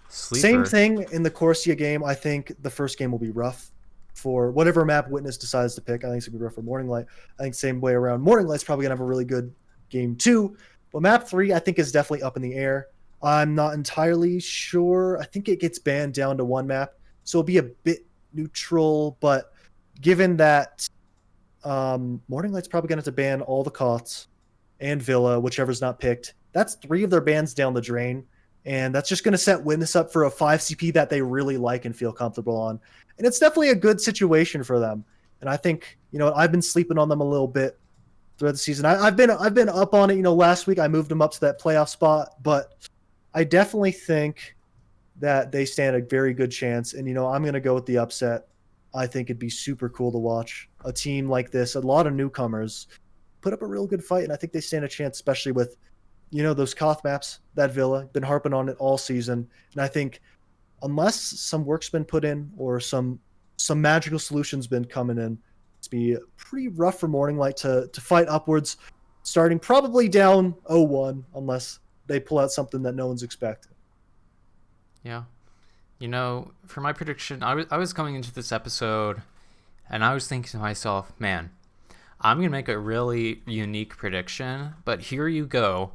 sleeper. Same thing in the Corsia game. I think the first game will be rough for whatever map Witness decides to pick. I think it's going to be rough for Morning Light. I think same way around. Morning Light's probably going to have a really good game too. But map 3, I think, is definitely up in the air. I'm not entirely sure. I think it gets banned down to 1 map. So it'll be a bit neutral. But given that Morning Light's probably going to have to ban all the Koths and Villa, whichever's not picked, that's 3 of their bans down the drain. And that's just going to set Witness up for a 5 CP that they really like and feel comfortable on. And it's definitely a good situation for them. And I think, I've been sleeping on them a little bit throughout the season. I've been up on it. Last week I moved them up to that playoff spot, but I definitely think that they stand a very good chance. And, I'm going to go with the upset. I think it'd be super cool to watch a team like this, a lot of newcomers, put up a real good fight. And I think they stand a chance, especially with, those Koth maps, that Villa, been harping on it all season. And I think unless some work's been put in or some magical solutions been coming in, it's be pretty rough for Morning Light to fight upwards, starting probably down 0-1 unless they pull out something that no one's expecting. Yeah. For my prediction, I was coming into this episode and I was thinking to myself, man, I'm going to make a really unique prediction, but here you go,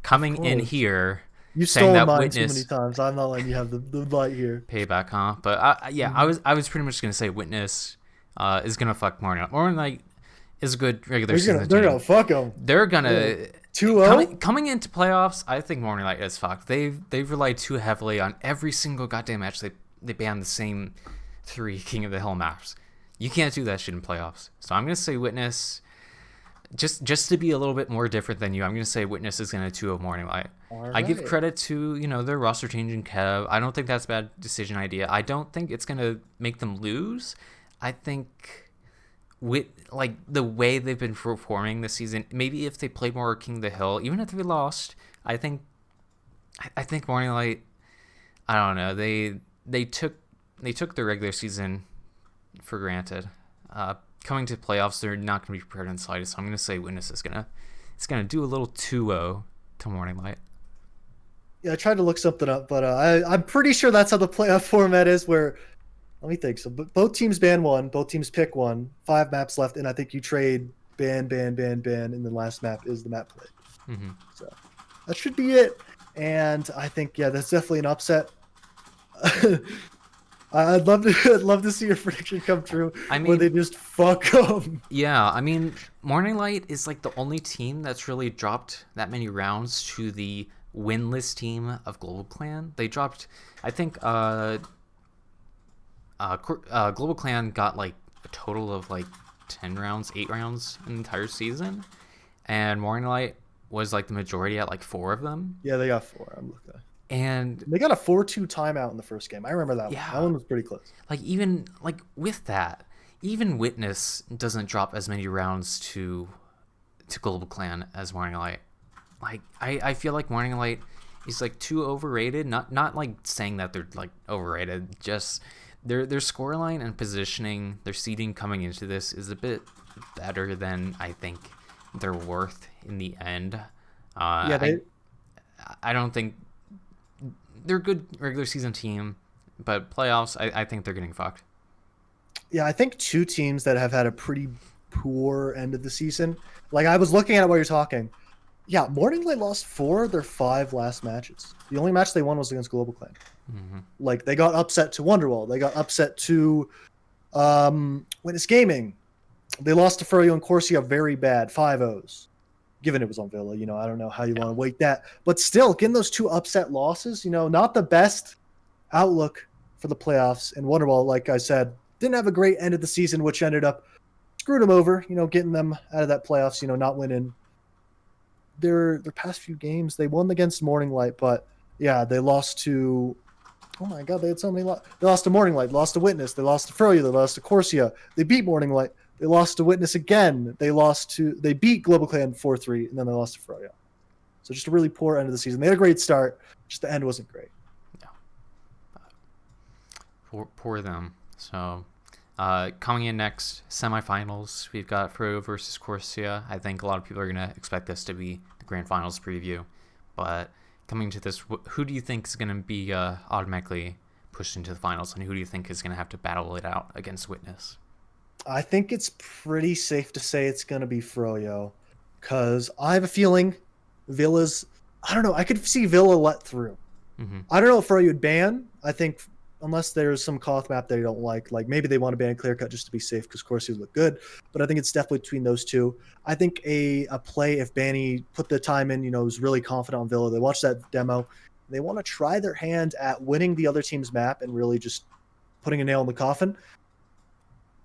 coming in here. You saying stole that mine Witness... too many times. I'm not letting you have the light here. Payback, huh? But I was pretty much going to say Witness is going to fuck Morning Light. Morning Light is a good regular season. They're going to fuck them. They're going to... 2-0? Coming into playoffs, I think Morning Light is fucked. They've relied too heavily on every single goddamn match. They banned the same 3 King of the Hill maps. You can't do that shit in playoffs. So I'm gonna say Witness, just to be a little bit more different than you. I'm gonna say Witness is gonna 2-0 Morning Light. I give credit to their roster changing Kev. I don't think that's a bad decision idea. I don't think it's gonna make them lose. I think with the way they've been performing this season, maybe if they played more King of the Hill, even if they lost, I think Morning Light, I don't know, they took the regular season for granted. Coming to playoffs, they're not going to be prepared in the slightest. So I'm going to say Witness is gonna do a little 2-0 to Morning Light. Yeah, I tried to look something up, but I'm pretty sure that's how the playoff format is. Where let me think. So both teams ban 1, both teams pick 1, 5 maps left, and I think you trade ban, and the last map is the map play. Mm-hmm. So that should be it. And I think that's definitely an upset. I'd love to see your prediction come true. I mean, where they just fuck them. Yeah, I mean, Morning Light is the only team that's really dropped that many rounds to the winless team of Global Clan. They dropped, I think, Global Clan got a total of 10 rounds, 8 rounds in the entire season, and Morning Light was the majority at 4 of them. Yeah, they got 4. I'm looking. And they got a 4-2 timeout in the first game. I remember that one. That one was pretty close. Even with that, even Witness doesn't drop as many rounds to Global Clan as Morning Light. I feel like Morning Light is too overrated. Not saying that they're overrated. Just their scoreline and positioning, their seeding coming into this is a bit better than I think they're worth in the end. Yeah, I don't think they're a good regular season team, but playoffs, I think they're getting fucked. I think two teams that have had a pretty poor end of the season. Like I was looking at it while you're talking. Yeah, Morning Light lost 4 of their 5 last matches. The only match they won was against Global Clan. Mm-hmm. Like they got upset to Wonderwall. They got upset to Witness Gaming. They lost to Furyo and Corsia very bad, 5-0s. Given it was on Villa, I don't know how you want to weight that. But still, getting those 2 upset losses, not the best outlook for the playoffs. And Wonderwall, like I said, didn't have a great end of the season, which ended up screwing them over, getting them out of that playoffs, not winning their past few games. They won against Morning Light, but yeah, they lost to, oh my God, they had so many. They lost to Morning Light, lost to Witness, they lost to Furyo, they lost to Corsia, they beat Morning Light, they lost to Witness again, they beat Global Clan 4-3, and then they lost to Furyo. So just a really poor end of the season. They had a great start, just the end wasn't great. Yeah. Poor them. So coming in next, semifinals, we've got Furyo versus Corsia. I think a lot of people are going to expect this to be the grand finals preview. But coming to this, who do you think is going to be automatically pushed into the finals, and who do you think is going to have to battle it out against Witness? I think it's pretty safe to say it's going to be Froyo, because I have a feeling Villa's, I don't know, I could see Villa let through. Mm-hmm. I don't know if Froyo would ban. I think unless there's some Koth map they don't like maybe they want to ban Clear Cut just to be safe because Corsi would look good. But I think it's definitely between those two. I think a play if Banny put the time in, was really confident on Villa. They watched that demo. They want to try their hand at winning the other team's map and really just putting a nail in the coffin.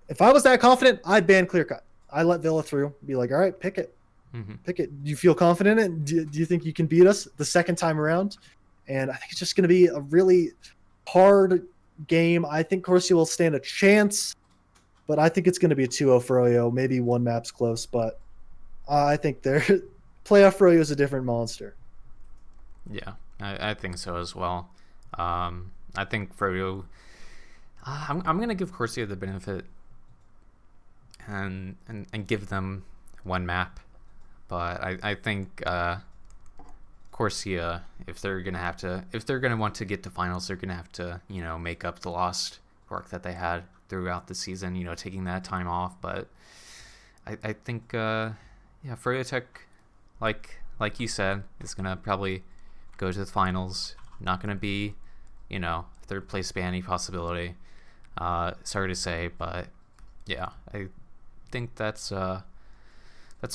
If I was that confident, I'd ban Clear Cut. I let Villa through. Be like, all right, pick it. Mm-hmm. Pick it. Do you feel confident in it? Do you think you can beat us the second time around? And I think it's just going to be a really hard game. I think Corsia will stand a chance, but I think it's going to be a 2-0 for Froyo. Maybe one map's close, but I think their playoff Froyo is a different monster. Yeah, I think so as well. I think Froyo, I'm going to give Corsia the benefit and give them one map, but I think Corsia, if they're gonna want to get to finals, they're gonna have to make up the lost work that they had throughout the season, taking that time off. But I think Froyo Tech, like you said, is gonna probably go to the finals. Not gonna be third place Banny possibility. Sorry to say, but yeah, I think that's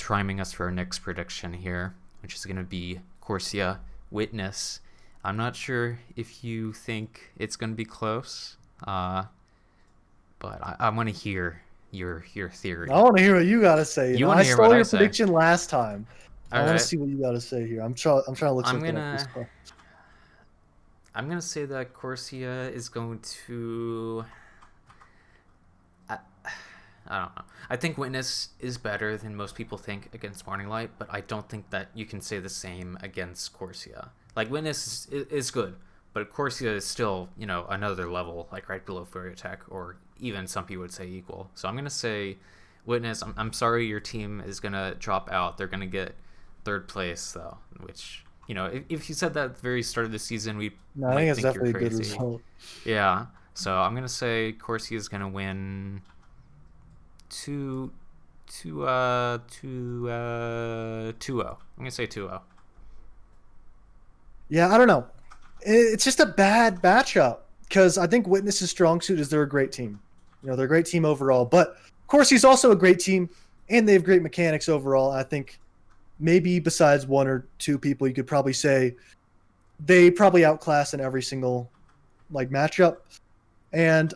priming us for our next prediction here, which is gonna be Corsia Witness. I'm not sure if you think it's going to be close, but I want to hear your theory. I want to hear what you got to say. I stole your prediction last time. I want to see what you got to say here. I'm trying to look something up. I'm gonna say that Corsia is going to. I don't know. I think Witness is better than most people think against Morning Light, but I don't think that you can say the same against Corsia. Like, Witness is good, but Corsia is still, another level, like right below Furyo Tech, or even some people would say equal. So I'm going to say Witness, I'm sorry your team is going to drop out. They're going to get third place, though, which, if you said that at the very start of the season, I think it's definitely a good result. Yeah, so I'm going to say Corsia is going to win 2-0. I'm gonna say 2-0. Yeah, I don't know. It's just a bad matchup because I think Witness's strong suit is they're a great team. They're a great team overall, but of course he's also a great team and they have great mechanics overall. I think maybe besides one or two people, you could probably say they probably outclass in every single matchup. And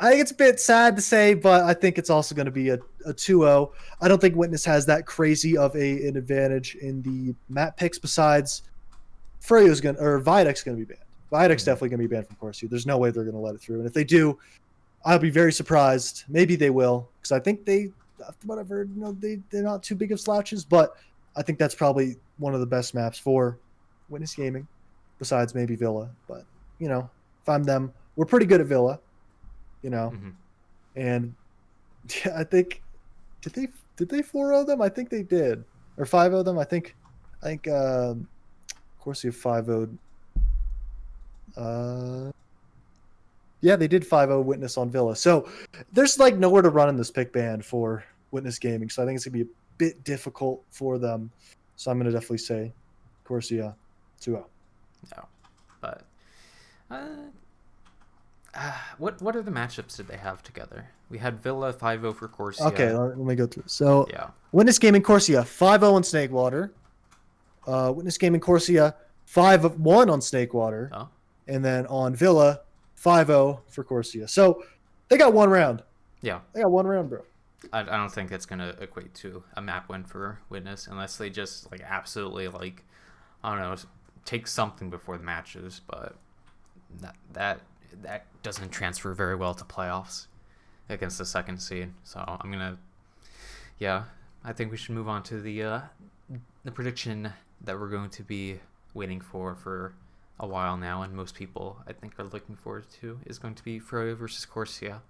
I think it's a bit sad to say, but I think it's also going to be a 2-0. I don't think Witness has that crazy of an advantage in the map picks. Besides, Videk's going to be banned. Videk's definitely going to be banned from Corsia. There's no way they're going to let it through. And if they do, I'll be very surprised. Maybe they will, because I think they're not too big of slouches. But I think that's probably one of the best maps for Witness Gaming, besides maybe Villa. But if I'm them, we're pretty good at Villa. And yeah, I think did they 4-0 them? I think they did, or 5-0 them. I think Corsia 5-0'd. Yeah, they did 5-0 Witness on Villa. So there's like nowhere to run in this pick band for Witness Gaming. So I think it's gonna be a bit difficult for them. So I'm gonna definitely say Corsia 2-0. No, but what are the matchups did they have together? We had Villa 5-0 for Corsia. Okay, let me go through. So Yeah. Witness Gaming Corsia 5-0 on Snakewater. Witness Gaming Corsia 5-1 on Snakewater. Oh. And then on Villa 5-0 for Corsia. So they got one round. Yeah. They got one round, bro. I don't think that's gonna equate to a map win for Witness unless they just like absolutely like I don't know take something before the matches, but that doesn't transfer very well to playoffs against the second seed. So I'm gonna I think we should move on to the prediction that we're going to be waiting for a while now, and most people I think are looking forward to is going to be Froyo versus Corsia.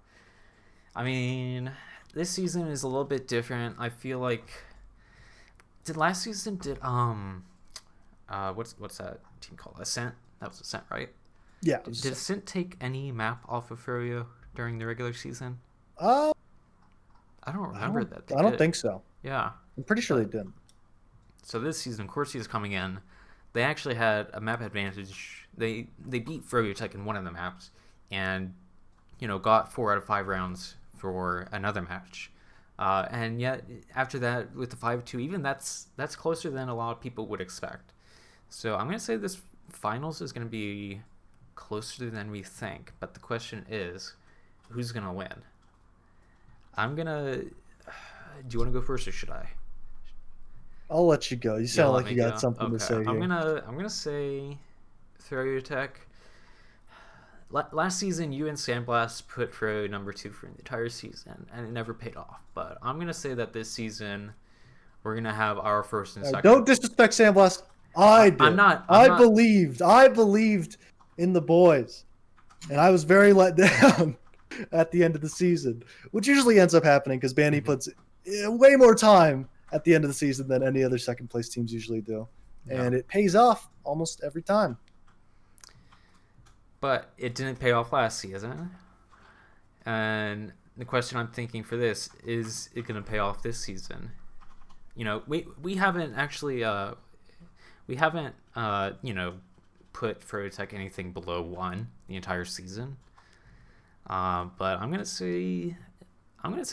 I mean, this season is a little bit different. I feel like what's that team called? Ascent? That was Ascent, right? Yeah. Did Ascent take any map off of Froyo during the regular season? I don't remember that. I don't think so. Yeah. I'm pretty sure they didn't. So this season, Corsia is coming in. They actually had a map advantage. They beat Froyo Tech in one of the maps, and got 4 out of 5 rounds for another match. And yet after that with the 5-2, even that's closer than a lot of people would expect. So I'm gonna say this finals is gonna be closer than we think. But the question is, who's gonna win? Do you want to go first or should I? I'll let you go. You sound like you got something to say here. I'm gonna say Froyo Tech. Last season, you and Sandblast put Froyo number 2 for the entire season, and it never paid off. But I'm gonna say that this season, we're gonna have our first and second. Don't disrespect Sandblast. I did. I believed in the boys, and I was very let down at the end of the season, which usually ends up happening because Bandy puts way more time at the end of the season than any other second place teams usually do, and it pays off almost every time. But it didn't pay off last season. And the question I'm thinking for this is it going to pay off this season? We haven't actually put Froyo Tech anything below 1 the entire season. But I'm going to say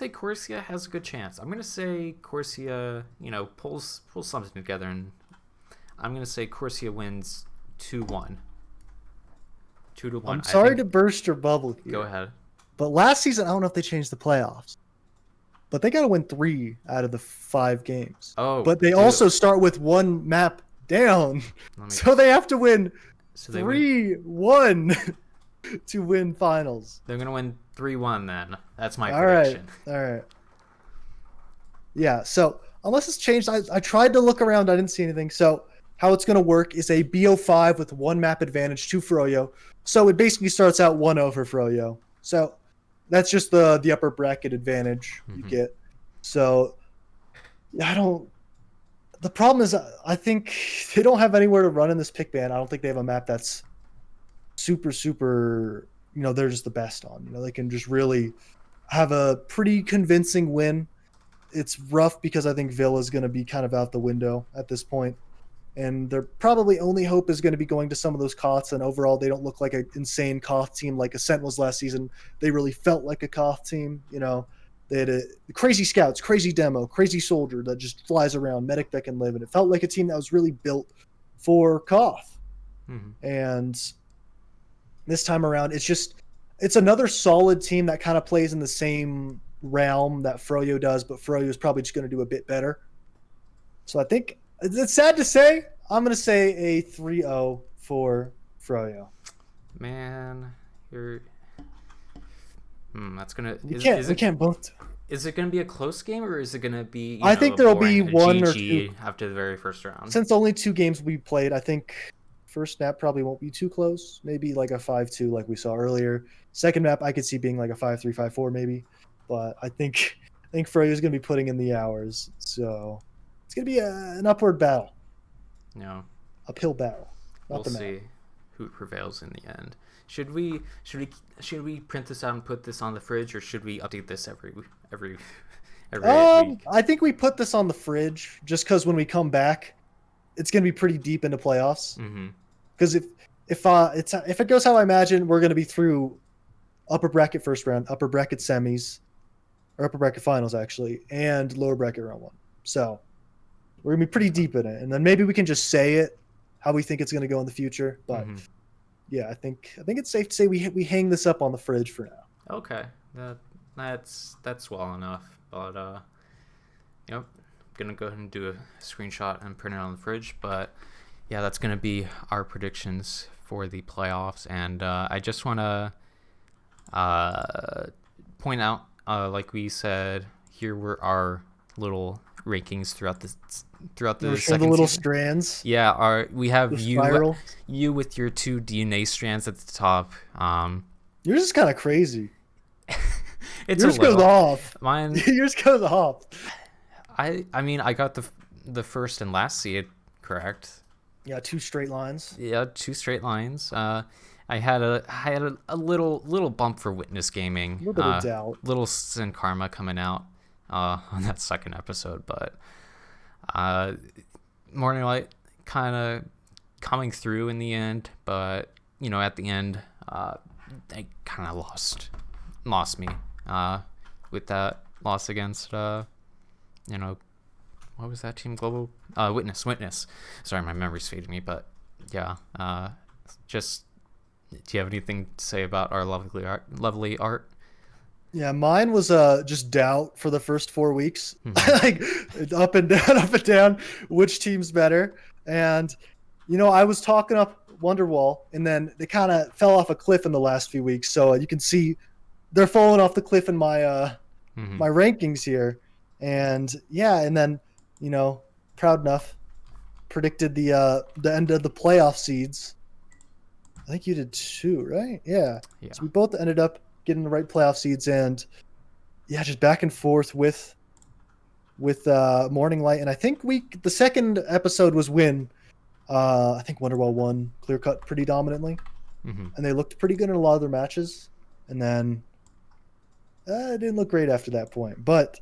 Corsia has a good chance. I'm going to say Corsia, pulls something together, and I'm going to say Corsia wins 2-1. 2-1. I'm sorry to burst your bubble here. Go ahead. But last season, I don't know if they changed the playoffs, but they got to win 3 out of the 5 games. Oh, but they also start with 1 map down, so they have to win 3-1 to win finals. They're gonna win 3-1 then. That's my prediction. All right. Yeah. So unless it's changed, I tried to look around. I didn't see anything. So how it's gonna work is a BO5 with 1 map advantage to Froyo. So it basically starts out 1-0 for Froyo. So that's just the upper bracket advantage you get. So the problem is I think they don't have anywhere to run in this pick band. I don't think they have a map that's super, they're just the best on. They can just really have a pretty convincing win. It's rough because I think Villa's going to be kind of out the window at this point. And their probably only hope is going to be going to some of those Koths, and overall they don't look like an insane Koth team like Ascent was last season. They really felt like a Koth team. They had crazy scouts, crazy demo, crazy soldier that just flies around, medic that can live, and it felt like a team that was really built for Koth. And this time around, it's another solid team that kind of plays in the same realm that Froyo does, but Froyo is probably just going to do a bit better. So I think it's sad to say, I'm going to say a 3-0 for Froyo. Man, you're... that's going to... We can't both. Is it going to be a close game, or is it going to be, I think there'll be 1 or 2 after the very first round? Since only 2 games will be played, I think first map probably won't be too close. Maybe like a 5-2 like we saw earlier. Second map I could see being like a 5-3, 5-4 maybe. But I think I think Froyo's going to be putting in the hours. So it's going to be an upward battle, No, uphill battle. we'll Not the see who prevails in the end. Should we print this out and put this on the fridge, or should we update this every week? I think we put this on the fridge just because when we come back, it's going to be pretty deep into playoffs. Mm-hmm. Because if it goes how I imagine, we're going to be through upper bracket first round, upper bracket semis, or upper bracket finals actually, and lower bracket round one. So we're going to be pretty deep in it, and then maybe we can just say it how we think it's going to go in the future. But yeah, I think it's safe to say we hang this up on the fridge for now. Okay, that's well enough. But yep, gonna go ahead and do a screenshot and print it on the fridge. But yeah, that's gonna be our predictions for the playoffs. And I just want to point out, like we said, here were our little rankings throughout the second the little season. Strands. Yeah, we have The spiral. you with your 2 DNA strands at the top. Yours is kind of crazy. It's Yours a little. goes off. Mine. Yours goes off. I mean, I got the first and last seed correct. Yeah, 2 straight lines. Yeah, 2 straight lines. I had a little bump for Witness Gaming. A little bit of doubt. Little Sin Karma coming out on that second episode, but Morning Light kind of coming through in the end. But at the end, they kind of lost me with that loss against what was that team? Global Witness. Sorry, my memory's fading me, but yeah. Just, do you have anything to say about our lovely art? Yeah, mine was just doubt for the first 4 weeks. Like up and down, which team's better. And I was talking up Wonderwall, and then they kind of fell off a cliff in the last few weeks. So you can see they're falling off the cliff in my my rankings here. And yeah, and then proud enough, predicted the end of the playoff seeds. I think you did too, right? Yeah. So we both ended up getting the right playoff seeds, and yeah, just back and forth with Morning Light. And I think the second episode was when I think Wonderwall won clear cut pretty dominantly, and they looked pretty good in a lot of their matches. And then it didn't look great after that point, but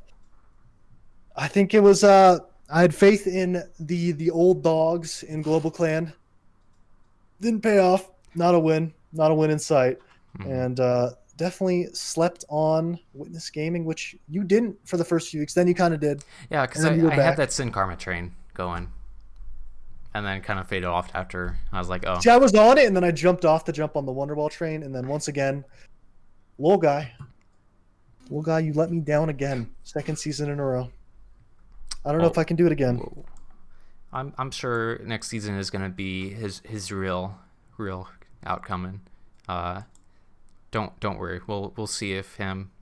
I think it was I had faith in the old dogs in Global Clan. Didn't pay off. Not a win in sight. And definitely slept on Witness Gaming, which you didn't for the first few weeks. Then you kind of did. Yeah, because I had that Sin Karma train going, and then kind of faded off after. I was like, oh. See, I was on it, and then I jumped off to jump on the Wonderwall train, and then once again, Lil guy, you let me down again. Second season in a row. I don't know if I can do it again. Whoa. I'm sure next season is gonna be his real outcome. And don't worry. We'll see if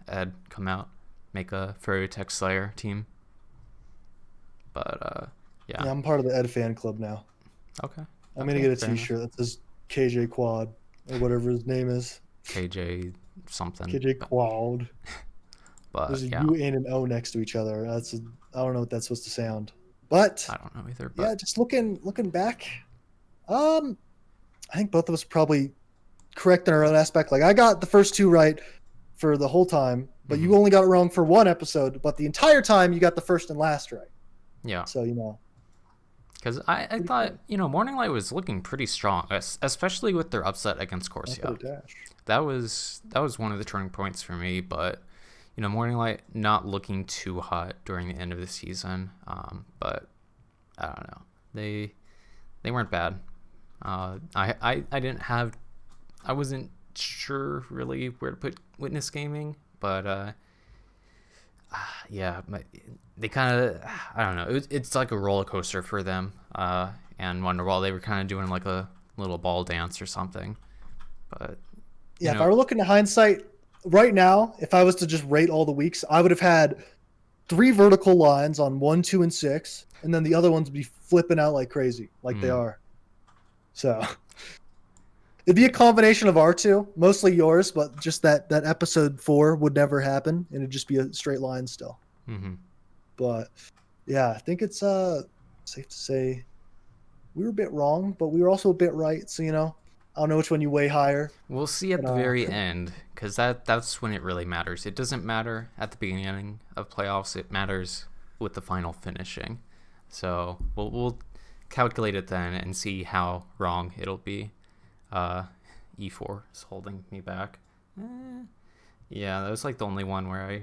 Ed come out, make a Furry Tech Slayer team. But yeah, I'm part of the Ed fan club now. Okay. I'm gonna get a T-shirt that says KJ Quad or whatever his name is. KJ something. KJ Quad. But there's a yeah. U and an O next to each other. I don't know what that's supposed to sound. But I don't know either. But yeah, just looking back, I think both of us probably correct in our own aspect. Like I got the first 2 right for the whole time, but you only got it wrong for 1 episode. But the entire time you got the first and last right. Yeah. So because I thought Morning Light was looking pretty strong, especially with their upset against Corsia. That was one of the turning points for me. But Morning Light not looking too hot during the end of the season. But I don't know. They weren't bad. I wasn't sure really where to put Witness Gaming, but yeah, they kind of, I don't know. It's like a roller coaster for them. And Wonderwall, they were kind of doing like a little ball dance or something. But yeah, if I were looking at hindsight right now, if I was to just rate all the weeks, I would have had 3 vertical lines on 1, 2, and 6, and then the other ones would be flipping out like crazy, like they are. So it'd be a combination of our 2, mostly yours, but just that episode 4 would never happen, and it'd just be a straight line still. Mm-hmm. But yeah, I think it's safe to say we were a bit wrong, but we were also a bit right. So I don't know which one you weigh higher, We'll see at but the very end, because that's when it really matters. It doesn't matter at the beginning of playoffs. It matters with the final finishing. So we'll calculate it then and see how wrong it'll be. E4 is holding me back. Yeah, that was like the only one where I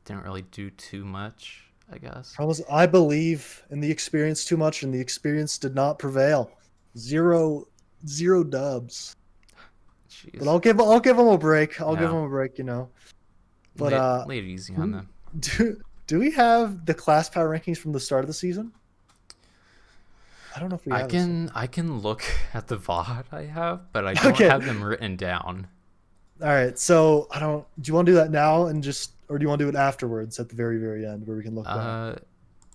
didn't really do too much, I guess. I believe in the experience too much, and the experience did not prevail. Zero, zero dubs. But Jeez. I'll give them a break. I'll give Yeah. them a break. But Lay it easy on them. do we have the class power rankings from the start of the season? I don't know if we I have this. can look at the VOD I have, but I don't Okay. have them written down. All right. So I don't. Do you want to do that now or do you want to do it afterwards at the very very end where we can look back?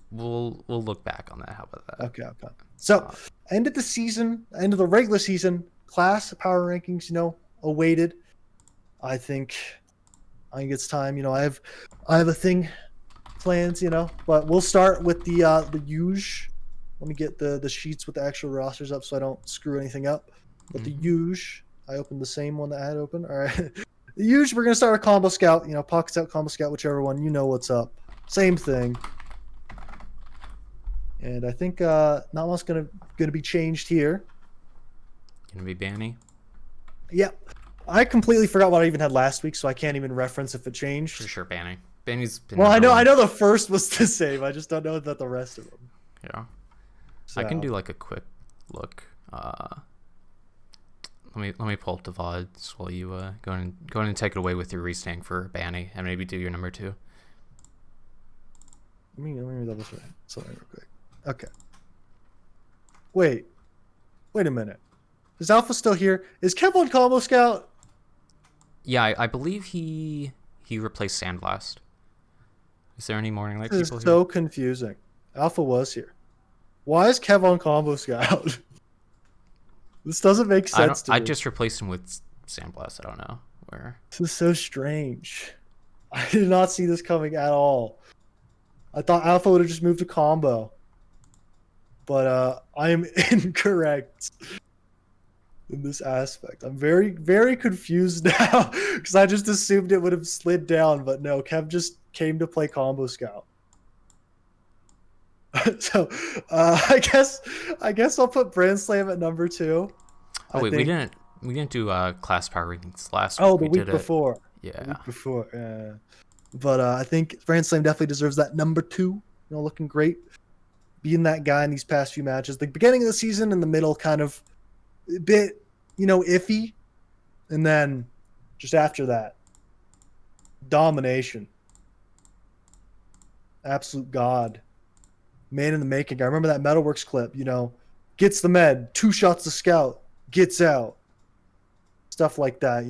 We'll look back on that. How about that? Okay. Okay. So end of the season, end of the regular season, class power rankings. Awaited. I think it's time. I have a thing plans. But we'll start with the huge. Let me get the sheets with the actual rosters up so I don't screw anything up. But the huge, I opened the same one that I had open. All right. The huge, we're gonna start with Combo Scout. Pocket Scout, Combo Scout, whichever one. You know what's up. Same thing. And I think not much gonna be changed here. Gonna be Banny. Yep. I completely forgot what I even had last week, so I can't even reference if it changed. For sure, Banny. Banny's been. Well, I number know one. the first was the same. I just don't know about the rest of them. Yeah. So. I can do like a quick look. Let me pull up the VODs while you go in and take it away with your restang for Banny and maybe do your number 2. Let me double check something real quick. Okay. Wait a minute. Is Alpha still here? Is Kev on Combo Scout? Yeah, I believe he replaced Sandblast. Is there any Morning Light This people is here? so confusing. Alpha was here. Why is Kev on Combo Scout? This doesn't make sense to me. I just replaced him with Sandblast. I don't know where. This is so strange. I did not see this coming at all. I thought Alpha would have just moved to Combo. But I am incorrect in this aspect. I'm very, very confused now because I just assumed it would have slid down, but no, Kev just came to play Combo Scout. So I guess I'll put Brand Slam at number 2. Oh wait, we didn't do class power rankings last week. Oh, the we week did before. It. Yeah. The week before. Yeah. But I think Brand Slam definitely deserves that number 2. Looking great. Being that guy in these past few matches. The beginning of the season and the middle kind of a bit, iffy. And then just after that, domination. Absolute god. Man in the making. I remember that Metalworks clip, gets the med, 2 shots to scout, gets out. Stuff like that,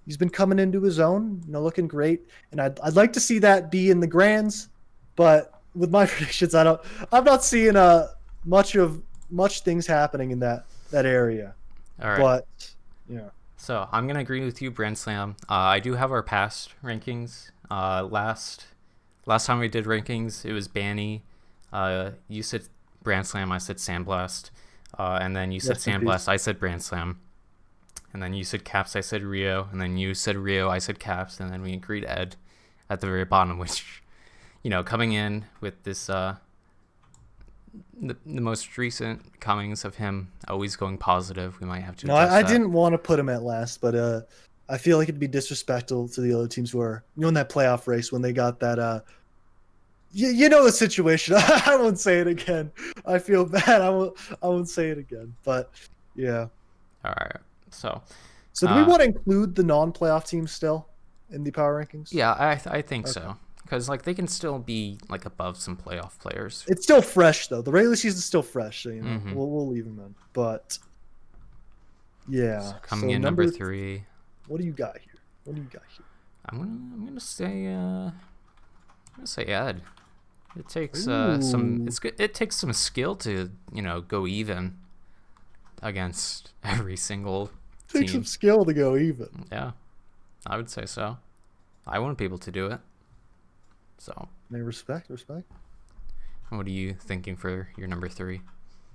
He's been coming into his own, looking great. And I'd like to see that be in the grands, but with my predictions, I'm not seeing much things happening in that area. All right. But yeah. So I'm gonna agree with you, Brand Slam. I do have our past rankings. Last time we did rankings, it was Banny. You said Brand Slam, I said Sandblast. And then you said Sandblast, I said Brand Slam. And then you said Caps, I said Rio. And then you said Rio, I said Caps. And then we agreed Ed at the very bottom, which, coming in with this, the most recent comings of him always going positive, we might have to. No, I didn't want to put him at last, but I feel like it'd be disrespectful to the other teams who are, in that playoff race when they got that. You know the situation. I won't say it again. I feel bad. I won't say it again. But yeah. All right. So do we want to include the non-playoff teams still in the power rankings? Yeah, I think so. Because they can still be above some playoff players. It's still fresh though. The regular season's still fresh, so we'll leave them in. But yeah, so coming in number 3. What do you got here? I'm gonna say Ed. It takes it takes some skill to go even against every single team. Takes some skill to go even. Yeah, I would say so. I want people to do it. So, Respect. what are you thinking for your number 3?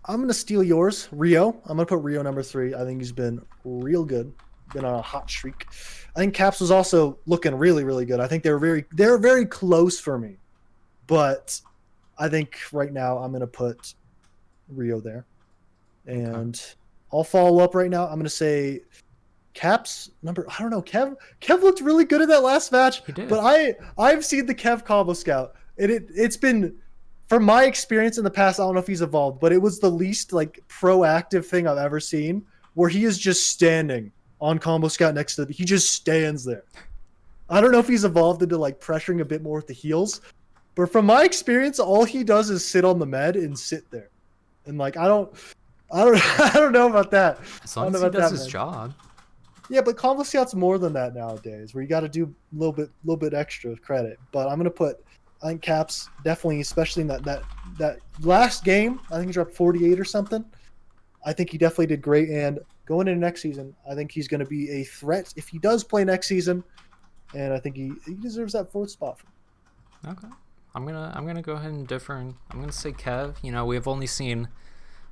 I'm gonna steal yours, Rio. I'm gonna put Rio number 3. I think he's been real good. Been on a hot streak. I think Caps was also looking really, really good. I think they're very close for me, but I think right now I'm gonna put Rio there, and I'll follow up right now. I'm gonna say Caps number. I don't know. Kev looked really good in that last match, He did. but I've seen the Kev combo scout, and it's been, from my experience in the past, I don't know if he's evolved, but it was the least like proactive thing I've ever seen, where he is just standing on combo scout next to he just stands there. I don't know if he's evolved into like pressuring a bit more with the heels, but from my experience, all he does is sit on the med and sit there, and like I don't I don't know about that. As long as he does his job. Yeah, but combo scout's more than that nowadays, where you got to do a little bit extra credit. But I'm gonna put, I think Caps definitely, especially in that last game. I think he dropped 48 or something. I think he definitely did great. And going into next season, I think he's going to be a threat if he does play next season. And I think he deserves that 4th spot. Okay, I'm gonna go ahead and differ. I'm gonna say Kev. You know, we've only seen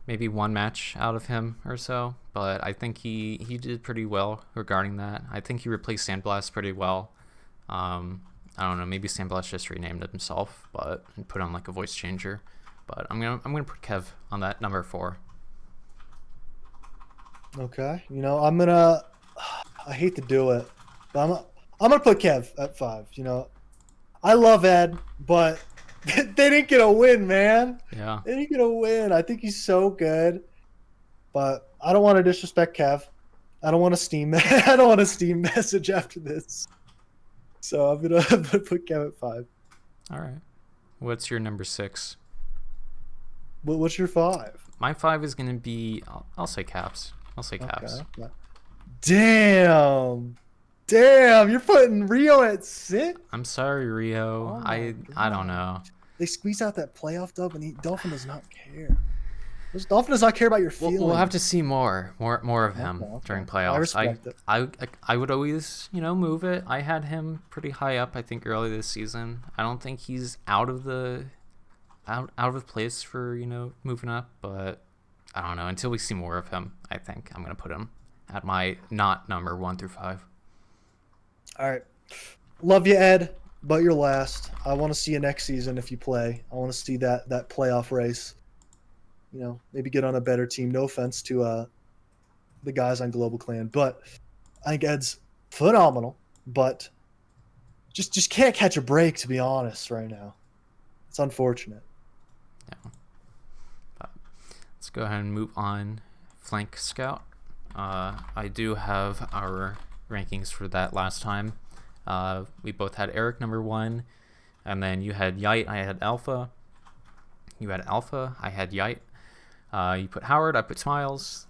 maybe 1 match out of him or so, but I think he did pretty well regarding that. I think he replaced Sandblast pretty well. I don't know, maybe Sandblast just renamed it himself, but and put on like a voice changer. But I'm gonna put Kev on that number 4. Okay, you know, I hate to do it, but I'm gonna put Kev at 5. You know, I love Ed, but they didn't get a win, man. Yeah. They didn't get a win. I think he's so good, but I don't want to disrespect Kev. I don't want to steam. I don't want a steam message after this. So I'm gonna put Kev at 5. All right. What's your number 6? What's your 5? My 5 is gonna be. I'll say Caps. I'll say Caps. Okay. Damn! You're putting Rio at 6? I'm sorry, Rio. Oh I don't know. They squeeze out that playoff dub, and Dolphin does not care. Dolphin does not care about your feelings. We'll have to see more of him during playoffs. I respect it. I would always, move it. I had him pretty high up, I think, early this season. I don't think he's out of place for, moving up, but I don't know. Until we see more of him, I think I'm gonna put him at my not number 1 through 5. All right. Love you, Ed, but you're last. I want to see you next season if you play. I want to see that playoff race. Maybe get on a better team. No offense to the guys on Global Clan, but I think Ed's phenomenal, but just can't catch a break, to be honest, right now. It's unfortunate. Yeah. Let's go ahead and move on. Flank Scout. I do have our rankings for that last time. We both had Eric number 1, and then you had Yite, I had Alpha. You had Alpha, I had Yite. You put Howard, I put Smiles.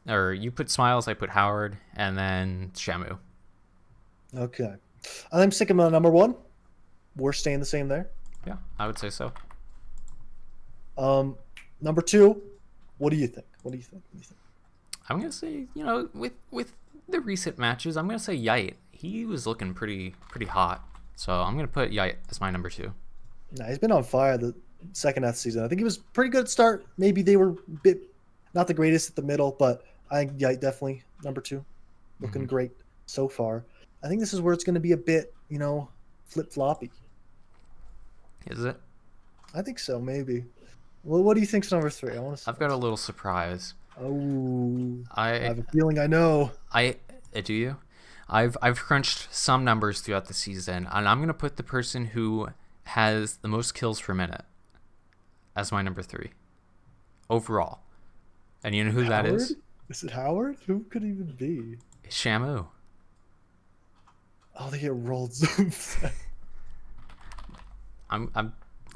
You put Smiles, I put Howard, and then Shamu. Okay. I'm sticking with number 1. We're staying the same there. Yeah, I would say so. Number 2, what do you think? I'm gonna say, with the recent matches, I'm gonna say Yite. He was looking pretty hot, so I'm gonna put Yite as my number 2. Nah, he's been on fire the second half of the season. I think he was pretty good at start. Maybe they were a bit not the greatest at the middle, but I think Yite definitely number 2, looking great so far. I think this is where it's going to be a bit, flip floppy. Is it? I think so, maybe. Well, what do you think's number 3? I've got a little surprise. Oh, I have a feeling I know. Do you? I've crunched some numbers throughout the season, and I'm gonna put the person who has the most kills per minute as my number 3 overall. And you know who Howard? that is? Is it Howard? Who could it even be? Shamu. Oh, they get rolled so fast. I don't know.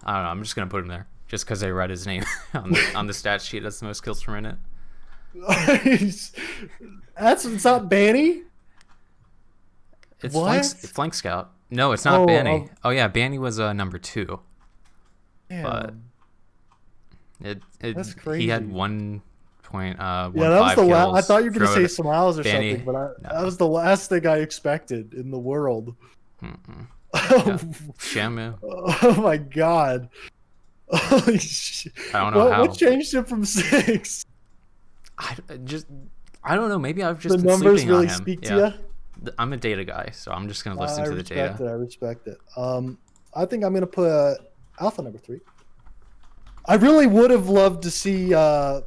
I'm just gonna put him there just because I read his name on the stat sheet as the most kills per minute. It's not Banny. It's what? Flank Scout. No, it's not Banny. Oh yeah, Banny was number 2. Damn. But That's crazy. He had 1.15 yeah, that was the last. I thought you were gonna say Smiles or Banny, something, but that was the last thing I expected in the world. Mm-mm. Yeah. Shamu. Oh my god. Holy shit. I don't know What how. changed him from 6? I don't know. Maybe I've The just been numbers sleeping on really him. speak to Yeah. you? I'm a data guy, so I'm just gonna I listen to the respect data. it. I respect it. I think I'm gonna put Alpha number 3. I really would have loved to see Alpha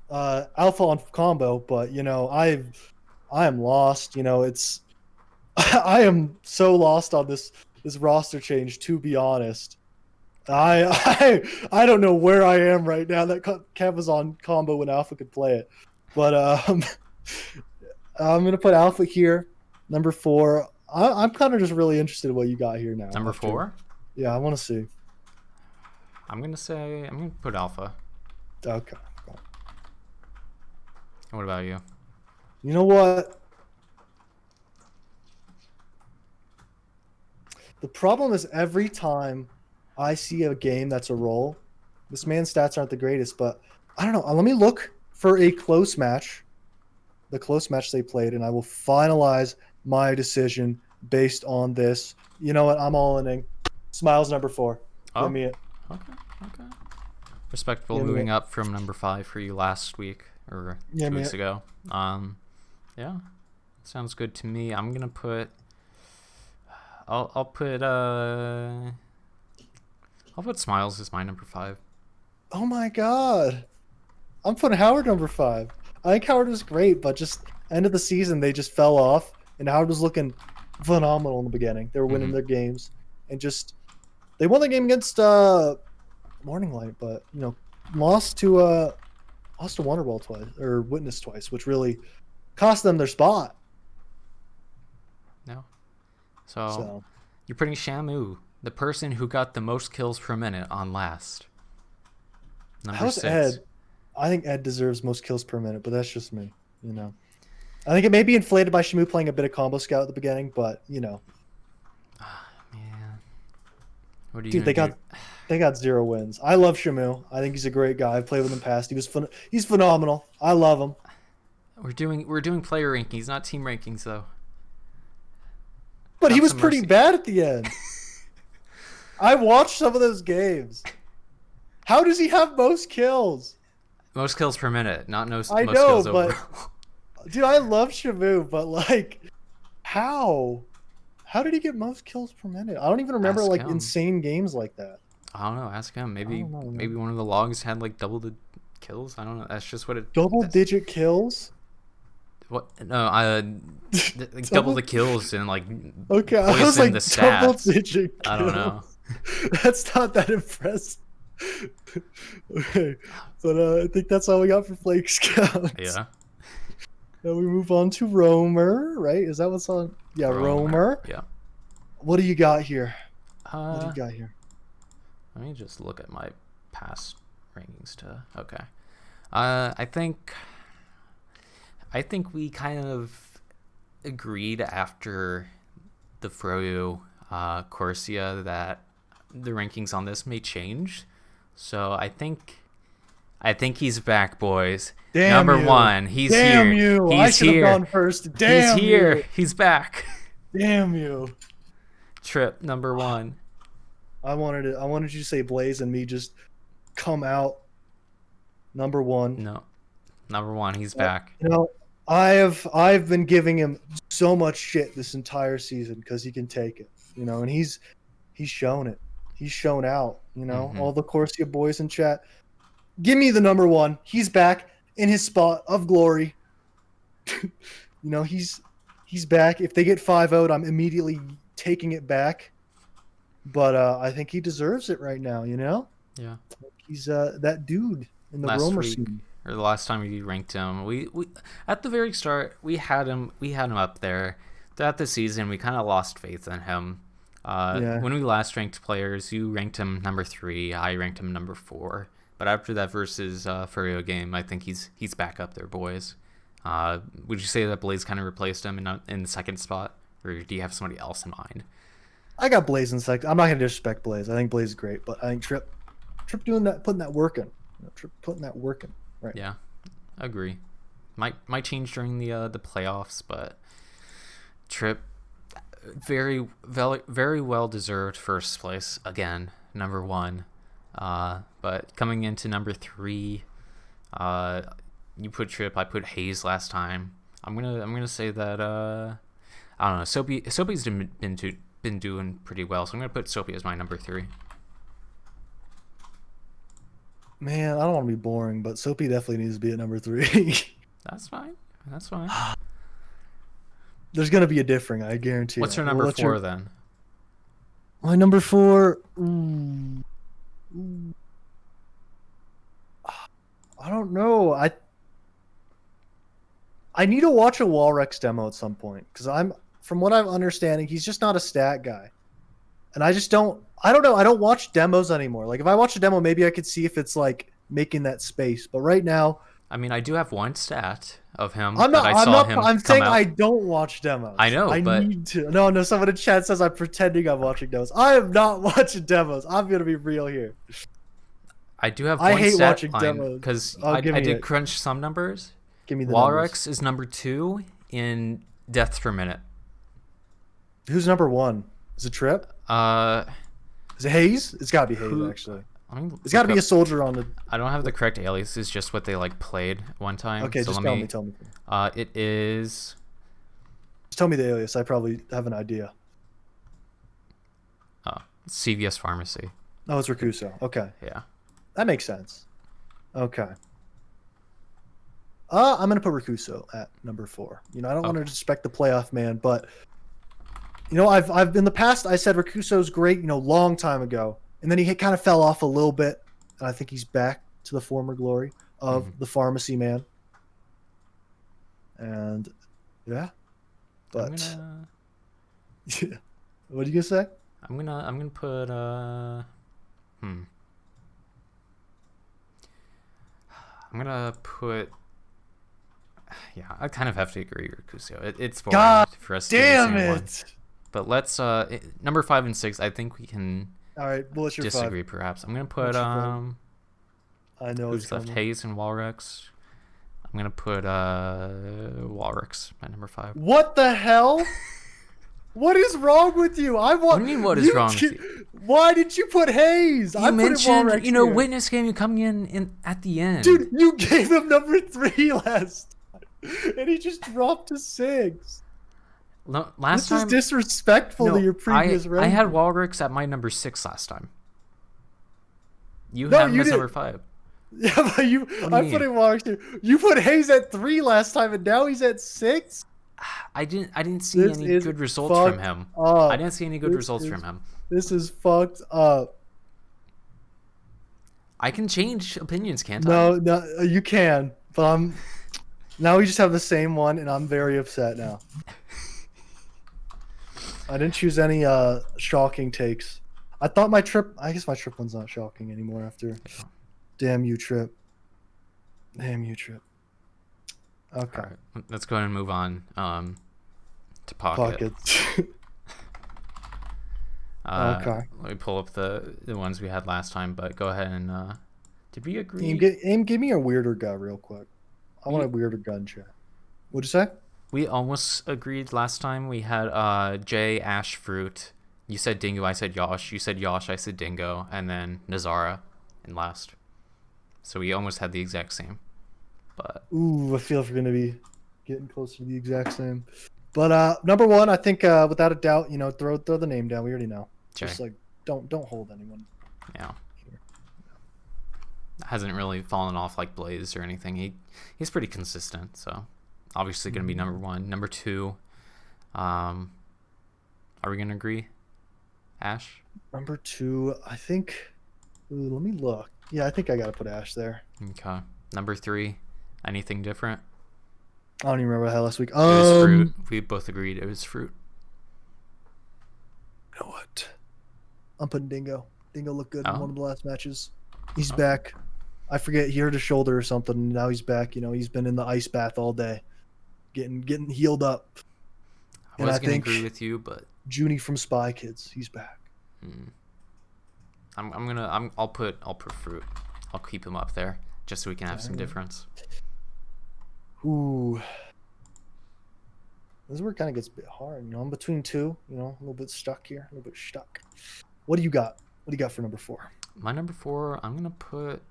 on combo, but I am lost. It's I am so lost on this roster change. To be honest, I don't know where I am right now. That Kev was on combo when Alpha could play it, but I'm gonna put Alpha here, number 4. I'm kind of just really interested in what you got here now. Number 4. Yeah, I want to see. I'm gonna put Alpha. Okay. What about you? You know what? The problem is every time I see a game that's a roll, this man's stats aren't the greatest, but I don't know. Let me look for a close match, the close match they played, and I will finalize my decision based on this. You know what? I'm all in. Smiles number 4. Oh, Give me it. okay. Respectable. Give me Moving it. up from number 5 for you last week or Give 2 me weeks it. ago. Yeah, sounds good to me. I'm gonna put. I'll put Smiles as my number 5. Oh my god. I'm putting Howard number 5. I think Howard was great, but just end of the season they just fell off, and Howard was looking phenomenal in the beginning. They were winning their games, and just they won the game against Morning Light, but lost to Wonderball twice or Witness twice, which really cost them their spot. No. So So you're putting Shamu, the person who got the most kills per minute, on last. Number how's 6. Ed? I think Ed deserves most kills per minute, but that's just me. I think it may be inflated by Shamu playing a bit of combo scout at the beginning, but Man, what are you dude, they got 0 wins. I love Shamu. I think he's a great guy. I've played with him in the past. He's phenomenal. I love him. We're doing player rankings, not team rankings, though. But he Have was some pretty mercy. bad at the end. I watched some of those games. How does he have most kills? Most kills per minute, not most I know, kills but overall. dude, I love Shamu, but like, how? How did he get most kills per minute? I don't even remember Ask like him. insane games like that. I don't know. Ask him. Maybe don't know, man. maybe one of the logs had like double the kills. I don't know. That's just what it. Double-digit kills? What? No, double the kills and like Okay, I was poison like the stats. double-digit kills. I don't know. That's not that impressive. Okay, but I think that's all we got for Flake Scouts. Yeah. Now we move on to Roamer, right? Is that what's on? Yeah, Roamer. Yeah. What do you got here? What do you got here? Let me just look at my past rankings to. Okay. I think we kind of agreed after the Froyo Corsia that the rankings on this may change. So I think he's back, boys. Damn Number you. 1, he's Damn here. you! He's I should here. have gone first. Damn he's here. you! He's back. Damn you! Trip number 1. I wanted you to say Blaze and me just come out number 1. No, number 1. He's back. I've been giving him so much shit this entire season because he can take it, and he's shown it. He's shown out, all the Corsia boys in chat. Give me the number 1. He's back in his spot of glory. He's back. If they get 5-0'd, I'm immediately taking it back. But I think he deserves it right now, Yeah. He's that dude in the Last Roamer week, scene. or the last time we ranked him, we at the very start we had him up there. Throughout the season, we kind of lost faith in him. When we last ranked players, you ranked him number 3. I ranked him number 4. But after that versus Furio game, I think he's back up there, boys. Would you say that Blaze kind of replaced him in the second spot, or do you have somebody else in mind? I got Blaze in second. I'm not gonna disrespect Blaze. I think Blaze is great, but I think Trip doing that, putting that work in. Trip putting that work in. Right. Yeah, agree. Might change during the playoffs, but Trip, very well deserved first place again, number 1. But coming into number 3, you put Trip, I put Hayes last time. I'm gonna say that I don't know. Soapy's been doing pretty well, so I'm gonna put Soapy as my number 3. Man, I don't want to be boring, but Soapy definitely needs to be at number 3. That's fine. That's fine. There's gonna be a differing, I guarantee. What's your number 4 then? My number 4. I don't know. I need to watch a Walrex demo at some point because from what I'm understanding, he's just not a stat guy, and I don't know. I don't watch demos anymore. Like if I watch a demo, maybe I could see if it's like making that space. But right now, I mean, I do have one stat of him I'm saying out. I don't watch demos. I know, but need to. No. Someone in chat says I'm pretending I'm watching demos. I am not watching demos. I'm gonna be real here. I do have. I one hate stat watching demos because I did crunch some numbers. Give me the Walrex numbers. is number 2 in deaths per minute. Who's number 1? Is it Trip? Is it Hayes? It's gotta be Hayes actually. It's gotta be a soldier on the. I don't have the correct alias. It's just what they like played one time. Okay, so just tell me. It is. Just tell me the alias. I probably have an idea. CVS Pharmacy. Oh, it's Rakuso. Okay. Yeah. That makes sense. Okay. I'm gonna put Rakuso at number 4. You know, I don't want to disrespect the playoff man, but you know, I've in the past I said Rakuso's great, you know, long time ago, and then he kind of fell off a little bit, and I think he's back to the former glory of the pharmacy man. And yeah, but yeah. What are you gonna say? I'm gonna put I'm gonna put. Yeah, I kind of have to agree with Rakuso. It's boring God for us to do the damn same it! one. But let's number 5 and 6. I think we can. All right, well, what's your disagree 5? Perhaps. I'm gonna put I know who's it's left? coming. Hayes and Walrex. I'm gonna put Walrex at number 5. What the hell? What is wrong with you? What do you mean? What is wrong with you? Why did you put Hayes? You mentioned, Walrex you know, here. Witness game coming in at the end. Dude, you gave him number 3 last time, and he just dropped to 6. No, last This time is disrespectful to your previous I ranking. had Walrex at my number 6 last time. You had him as number 5. Yeah, but I'm mean? putting Walrex here. You put Hayes at 3 last time, and now he's at 6. I didn't see any good results from him. Up. I didn't see any good results from him. This is fucked up. I can change opinions, can't I? No, you can, but now we just have the same one, and I'm very upset now. I didn't choose any shocking takes. I thought I guess my Trip one's not shocking anymore after. Damn you, Trip. Damn you, Trip. Okay. All right, let's go ahead and move on to Pocket. Okay. Let me pull up the ones we had last time, but go ahead and did we agree? Aim, give me a weirder guy real quick. I want a weirder gun chat. What'd you say? We almost agreed last time. We had Jay, Ash, Fruit. You said Dingo, I said Yosh. You said Yosh, I said Dingo, and then Nazara in last. So we almost had the exact same. But ooh, I feel like we're gonna be getting closer to the exact same. But number 1, I think without a doubt, you know, throw the name down. We already know. Jay. Just like don't hold anyone. Yeah. Hasn't really fallen off like Blaze or anything. He's pretty consistent, so obviously gonna be number 1. Number 2, are we gonna agree? Ash? Number 2, I think. Ooh, let me look. Yeah, I think I gotta put Ash there. Okay. Number 3, anything different? I don't even remember how last week. It was Fruit. We both agreed it was Fruit. You know what? I'm putting Dingo. Dingo looked good in Oh. one of the last matches. He's back. I forget, he hurt his shoulder or something. Now he's back. You know, he's been in the ice bath all day, getting healed up. I was gonna agree with you, but Junie from Spy Kids, he's back. I'll put Fruit. I'll keep him up there just so we can have some difference. Ooh. This is where it kind of gets a bit hard. I'm between two. A little bit stuck here. A little bit stuck. What do you got? What do you got for number 4? My number 4, I'm gonna put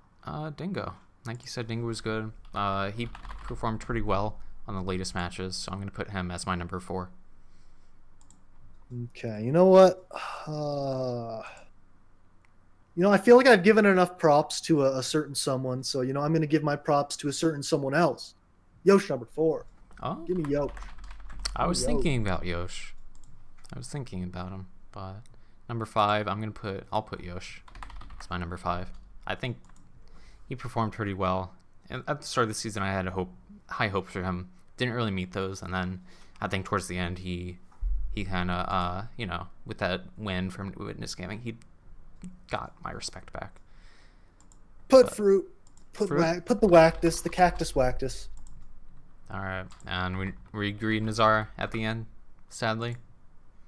Dingo. Like you said, Dingo was good. He performed pretty well on the latest matches, so I'm gonna put him as my number 4. Okay, you know what? I feel like I've given enough props to a certain someone, so I'm going to give my props to a certain someone else. Yosh number 4. Oh, Give me Yosh. I was thinking about Yosh. I was thinking about him, but number 5, I'll put Yosh. It's my number 5. I think he performed pretty well. And at the start of the season, I had high hopes for him. Didn't really meet those, and then I think towards the end, he kind of, with that win from Witness Gaming, he got my respect back. Put fruit. Put the Wactus, the Cactus Wactus. All right, and we agreed Nazar at the end, sadly.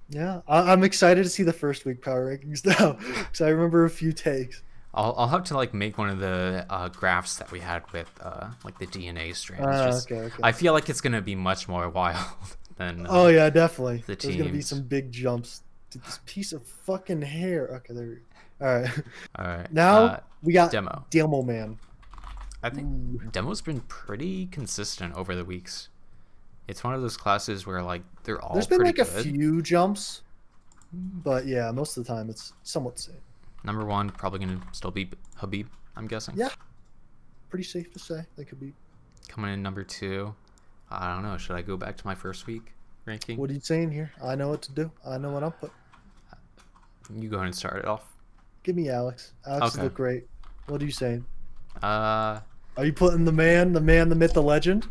Yeah, I'm excited to see the first week power rankings now, because I remember a few takes. I'll have to make one of the graphs that we had with the DNA strands. Okay. I feel like it's gonna be much more wild than. Oh yeah, definitely. There's gonna be some big jumps. Dude, this piece of fucking hair. Okay, there we go. All right. All right. Now we got Demo Man. I think Demo's been pretty consistent over the weeks. It's one of those classes where they're all. There's been pretty a good. few jumps, but yeah, most of the time it's somewhat the same. Number 1 probably gonna still be Habib, I'm guessing. Yeah, pretty safe to say they could be. Coming in number 2, I don't know. Should I go back to my first week ranking? What are you saying here? I know what to do. I know what I'm putting. You go ahead and start it off. Give me Alex. Alex Okay. look great. What are you saying? Are you putting the man, the myth, the legend?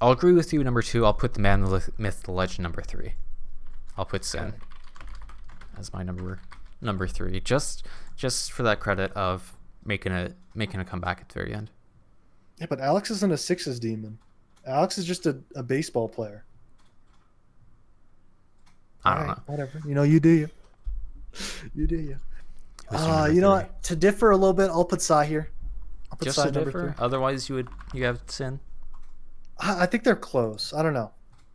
I'll agree with you. Number 2, I'll put the man, the myth, the legend. Number 3, I'll put Sin as my number 3. Just for that credit of making a comeback at the very end. Yeah, but Alex isn't a sixes demon. Alex is just a baseball player. I don't know. Whatever. You do you. You do you. Who's You know what? To differ a little bit, I'll put Sai here. I'll put Just Sai to number differ. 3. Otherwise, you have Sin. I think they're close. I don't know.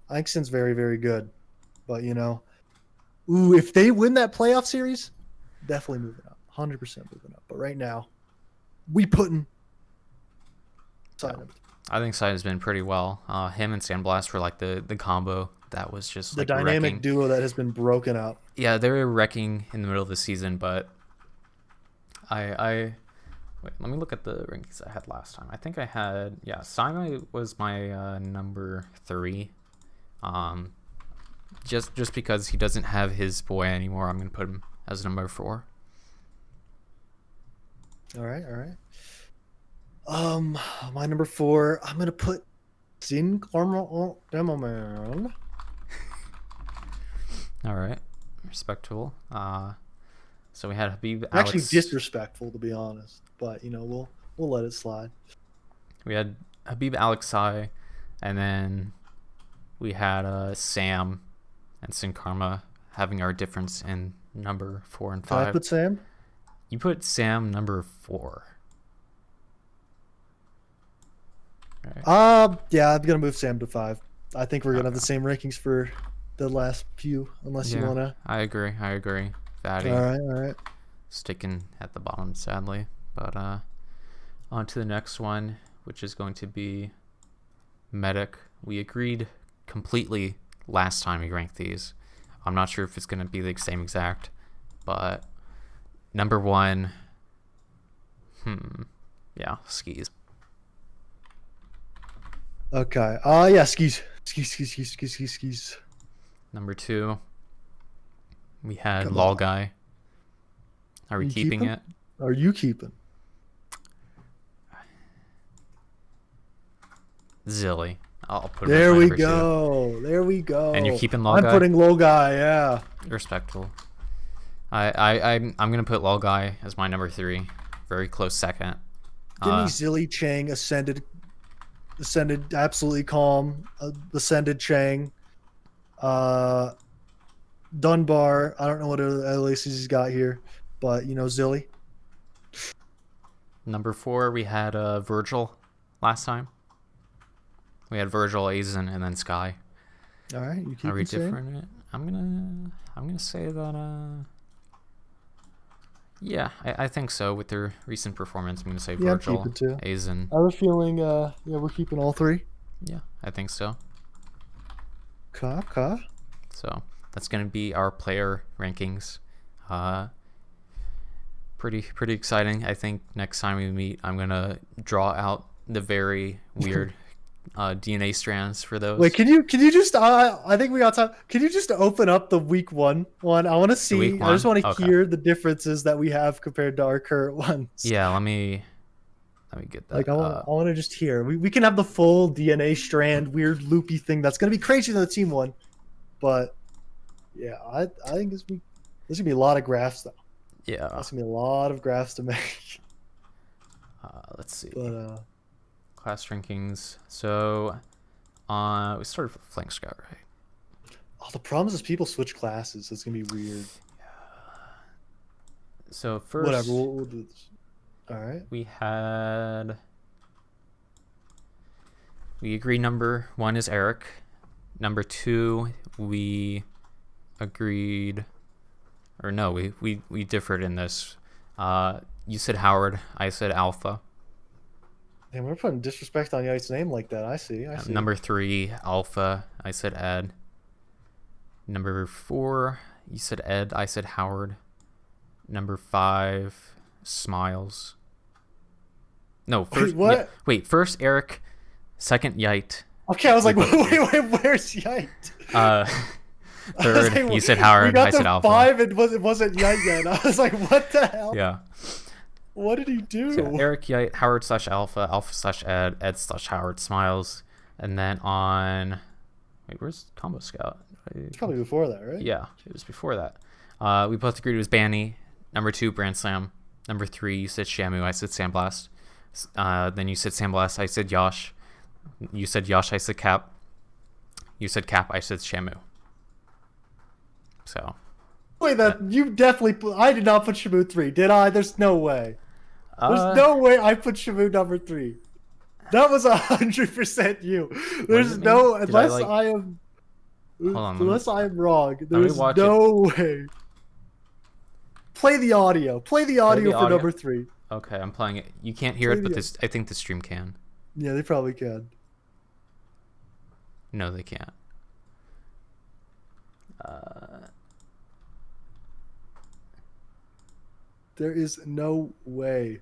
I think Sin's very, very good. But, if they win that playoff series, definitely moving up. 100% moving up. But right now, we putting Sai number 3. I think Sai has been pretty well. Him and Sandblast were the combo that was just the dynamic wrecking. duo that has been broken up. Yeah, they were wrecking in the middle of the season, but wait, let me look at the rankings I had last time. I think I had Sai was my number 3. Just because he doesn't have his boy anymore, I'm gonna put him as number 4. All right. My number 4, I'm gonna put Sin Carmel Demo Man. All right, respectable. So we had Habib. Actually, Alex. disrespectful to be honest, but we'll let it slide. We had Habib, Alex, Sai, and then we had Sam and Sin Karma having our difference in number 4 and 5. Did I put Sam? You put Sam number 4. Right. Yeah, I'm gonna move Sam to 5. I think we're gonna have the same rankings for the last few, unless you wanna. I agree. Fatty. All right. Sticking at the bottom, sadly. But on to the next one, which is going to be Medic. We agreed completely last time we ranked these. I'm not sure if it's going to be the same exact, but number 1, Skis. Okay. Yeah, skis. Number 2, we had Come Lol on. Guy. Are we keeping it? Are you keeping? Zilly. I'll put it There as my we number 2. go. There we go. And you're keeping Lol I'm Guy? putting Low Guy. Yeah. Respectful. I'm gonna put Lol Guy as my number 3. Very close second. Give me Zilly Chang, ascended, absolutely calm, ascended Chang, Dunbar. I don't know what other aliases he's got here, but Zilly. Number 4, we had Virgil last time. We had Virgil, Aizen, and then Sky. All right, you Are keep we it saying. different? I'm gonna say that yeah, I think so. With their recent performance, I'm gonna say Yeah, I'm Virgil, keeping too. Aizen. I have a feeling. Yeah, we're keeping all three. Yeah, I think so. Ka. So that's gonna be our player rankings. Uh, pretty exciting. I think next time we meet, I'm gonna draw out the very weird DNA strands for Wait, those. can you just? I think we got time. Can you just open up the week one? I want to The week see. I just one. want to Okay. hear the differences that we have compared to our current ones. Yeah. Let me get Like that up. I want to just hear. We can have the full DNA strand, weird loopy thing. That's gonna be crazier than the team one. But yeah, I think this gonna be a lot of graphs though. Yeah. That's gonna be a lot of graphs to make. Let's see. But Class rankings. So, we started with Flank Scout, right? oh, the problem is people switch classes. It's gonna be weird. So first, Whatever. We'll do this. All right. We agree number 1 is Eric. Number 2, we agreed, or no, we differed in this. You said Howard, I said Alpha. And we're putting disrespect on Yait's name like that. I see. Number 3, Alpha, I said Ed. Number 4, you said Ed, I said Howard. Number 5, Smiles. No, first. Wait, what? Yeah, wait, first Eric, second Yite. Okay, I was like, wait, where's Yite? Third, like, you said Howard, we got I said to Alpha. 5, it wasn't Yite yet. I was like, what the hell? Yeah. What did he do? So yeah, Eric, Yite, Howard / Alpha, Alpha / Ed, Ed / Howard, Smiles. And then on. Wait, where's Combo Scout? It's probably before that, right? Yeah, it was before that. We both agreed it was Banny. Number 2, Brand Slam. Number 3, you said Shamu, I said Sandblast. Then you said Sandblast, I said Yosh. You said Yosh, I said Cap. You said Cap, I said Shamu. So. Wait, you definitely. I did not put Shamu 3, did I? There's no way. There's no way I put Shamu number 3. That was 100% you. There's no unless I am. Hold on, unless I am wrong. me There's watch no way. Play the audio. Play the audio for number 3. Okay, I'm playing it. You can't hear it, but this I think the stream can. Yeah, they probably can. No, they can't. There is no way.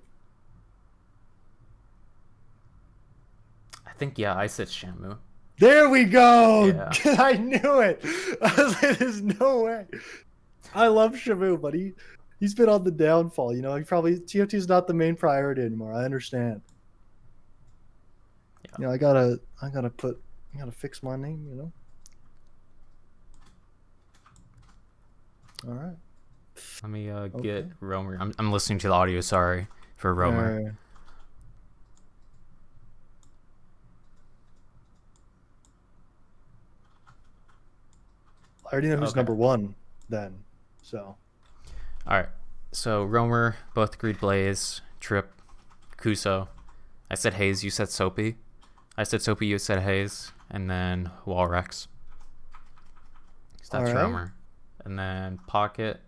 I think, yeah, I said Shamu. There we go. Yeah. I knew it. I was like, there's no way. I love Shamu, but he's been on the downfall. You know, he probably TF2 is not the main priority anymore. I understand. Yeah. You know, I gotta fix my name. You know. All right. Let me get Romer. I'm listening to the audio. Sorry for Romer. I already know who's number 1 then. So. All right. So Romer, both agreed Blaze, Trip, Kuso. I said Hayes, you said Soapy. I said Soapy, you said Hayes, and then Walrex. So that's Romer. And then Pocket.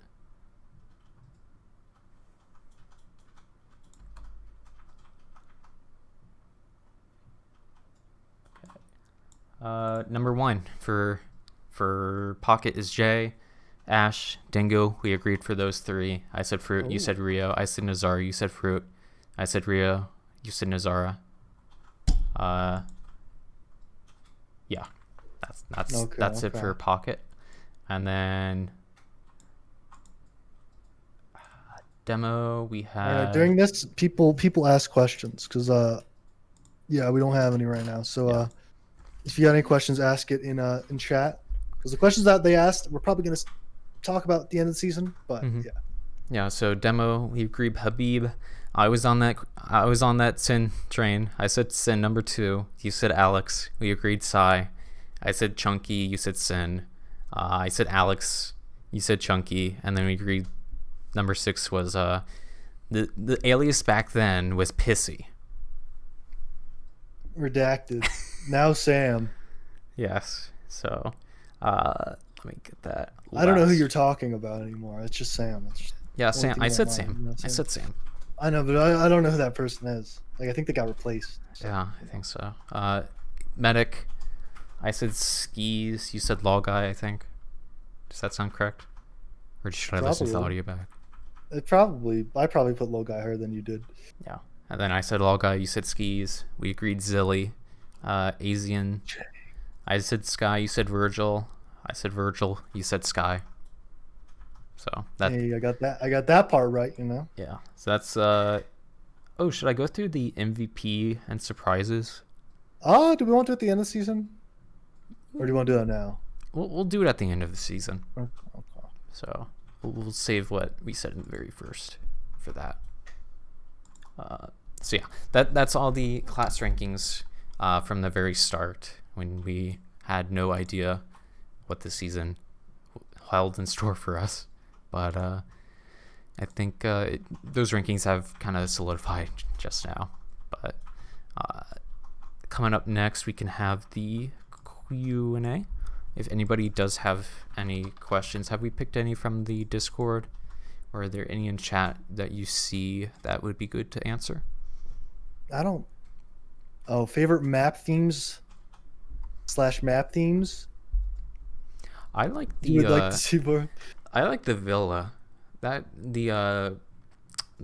Okay. Number 1 for Pocket is Jay. Ash, Dingo, we agreed for those 3. I said Fruit, you said Rio. I said Nazara, you said Fruit. I said Rio, you said Nazara. Yeah, that's it for Pocket. And then demo, we have. During this, people ask questions because yeah, we don't have any right now. So if you got any questions, ask it in chat because the questions that they asked, we're probably gonna talk about at the end of the season. But yeah. So demo, we agreed Habib. I was on that Sin train. I said Sin number 2. You said Alex. We agreed Psy. I said Chunky. You said Sin. I said Alex. You said Chunky. And then we agreed number 6 was the alias back then was Pissy. Redacted. Now Sam. Yes. So Let me get that. I don't know who last- you're talking about anymore. It's just Sam. It's just Yeah, the only Sam. thing I in my said mind, Sam. you know, I Sam. said Sam. I know, but I don't know who that person is. Like I think they got replaced. So, Yeah, I think so. Medic. I said skis. You said law guy. I think. Does that sound correct? Or should I listen to the Probably. audio back? I probably put low guy higher than you did. Yeah. And then I said law guy. You said skis. We agreed Zilly. Asian. I said Sky. You said Virgil. I said Virgil. You said Sky. So that. Hey, I got that part right. You know. Yeah. So that's. Oh, should I go through the MVP and surprises? Do we want to do it at the end of the season, or do you want to do that now? We'll do it at the end of the season. Okay, okay. So we'll save what we said in the very first for that. So yeah, that's all the class rankings from the very start when we had no idea what the season held in store for us. But I think those rankings have kind of solidified just now. But coming up next, we can have the Q&A. If anybody does have any questions, have we picked any from the Discord? Or are there any in chat that you see that would be good to answer? I don't. Oh, favorite map themes / map themes. I like You would like the to see more. I like the villa. That the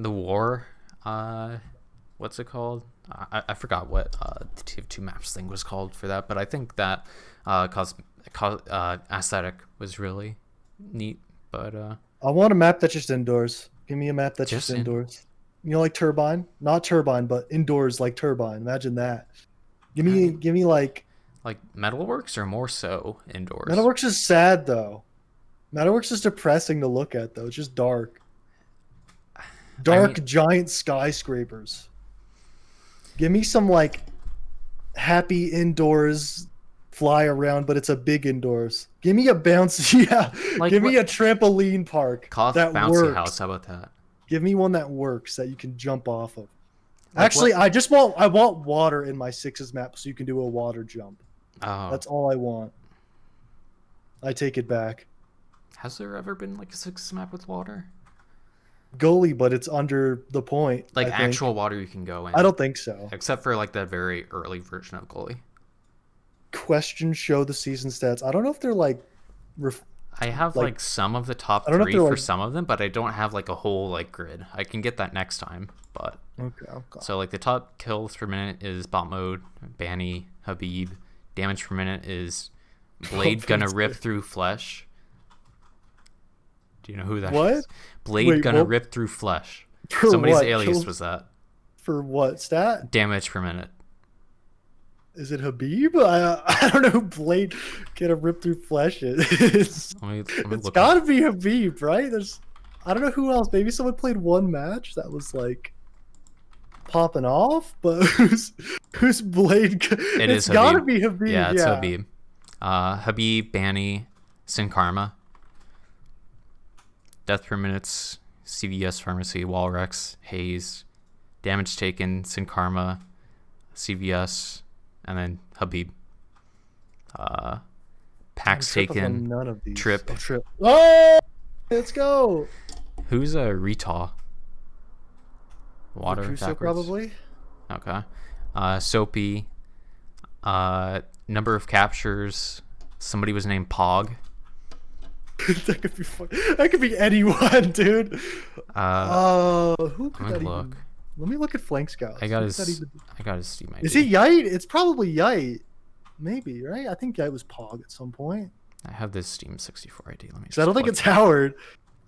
war. What's it called? I forgot what the TF2 maps thing was called for that, but I think that aesthetic was really neat. But I want a map that's just indoors. Give me a map that's just Just indoors. You know, like Turbine, not Turbine, but indoors like Turbine. Imagine that. Give me like Metalworks or more so indoors. Metalworks is sad though. Metalworks is depressing to look at though. It's just dark. Dark giant skyscrapers. Give me some like happy indoors fly around, but it's a big indoors. Give me a bouncy, yeah. Like Give me what- a trampoline park Cough that bouncy works. house. How about that? Give me one that works that you can jump off of. Like Actually, I want water in my sixes map so you can do a water jump. Oh, That's all I want. I take it back. has there ever been like a six map with water? Goalie, but it's under the point. Like I think. actual water you can go in. I don't think so. Except for like that very early version of goalie. Question show the season stats. I don't know if they're like I have like some of the top I don't know if three they're, for like- some of them, but I don't have like a whole like grid. I can get that next time. But okay. so like the top kills per minute is bot mode, Banny, Habib. Damage per minute is Blade gonna That's rip good. through flesh. Do you know who that is? What? Blade Wait, gonna what? rip through flesh. For Somebody's what? alias Kill- was that. For what stat? Damage per minute. Is it Habib? I don't know who Blade get a rip through flesh is. Let me It's look gotta up. be Habib, right? I don't know who else. Maybe someone played one match that was like popping off, but who's Blade? It It's is gotta Habib. be Habib. Yeah, it's Habib. Habib, Banny, Sin Karma. Death per minutes, CVS Pharmacy, Walrex, Hayes. Damage taken, Sin Karma, CVS, and then Habib. Packs Trip was on taken. none of these. Trip. Oh, Trip. Oh, let's go. Who's a Retaw? Water Crusoe, backwards. probably. Okay. Soapy. Number of captures. Somebody was named Pog. That could be fun. That could be anyone, dude. Who could Let that me even? look. Let me look at flank scouts. I got Who his. could that even- I got his Steam ID. Is he Yite? It's probably Yite. Maybe, right? I think Yite was Pog at some point. I have this Steam 64 ID. Let me. So I don't think plug it's Howard.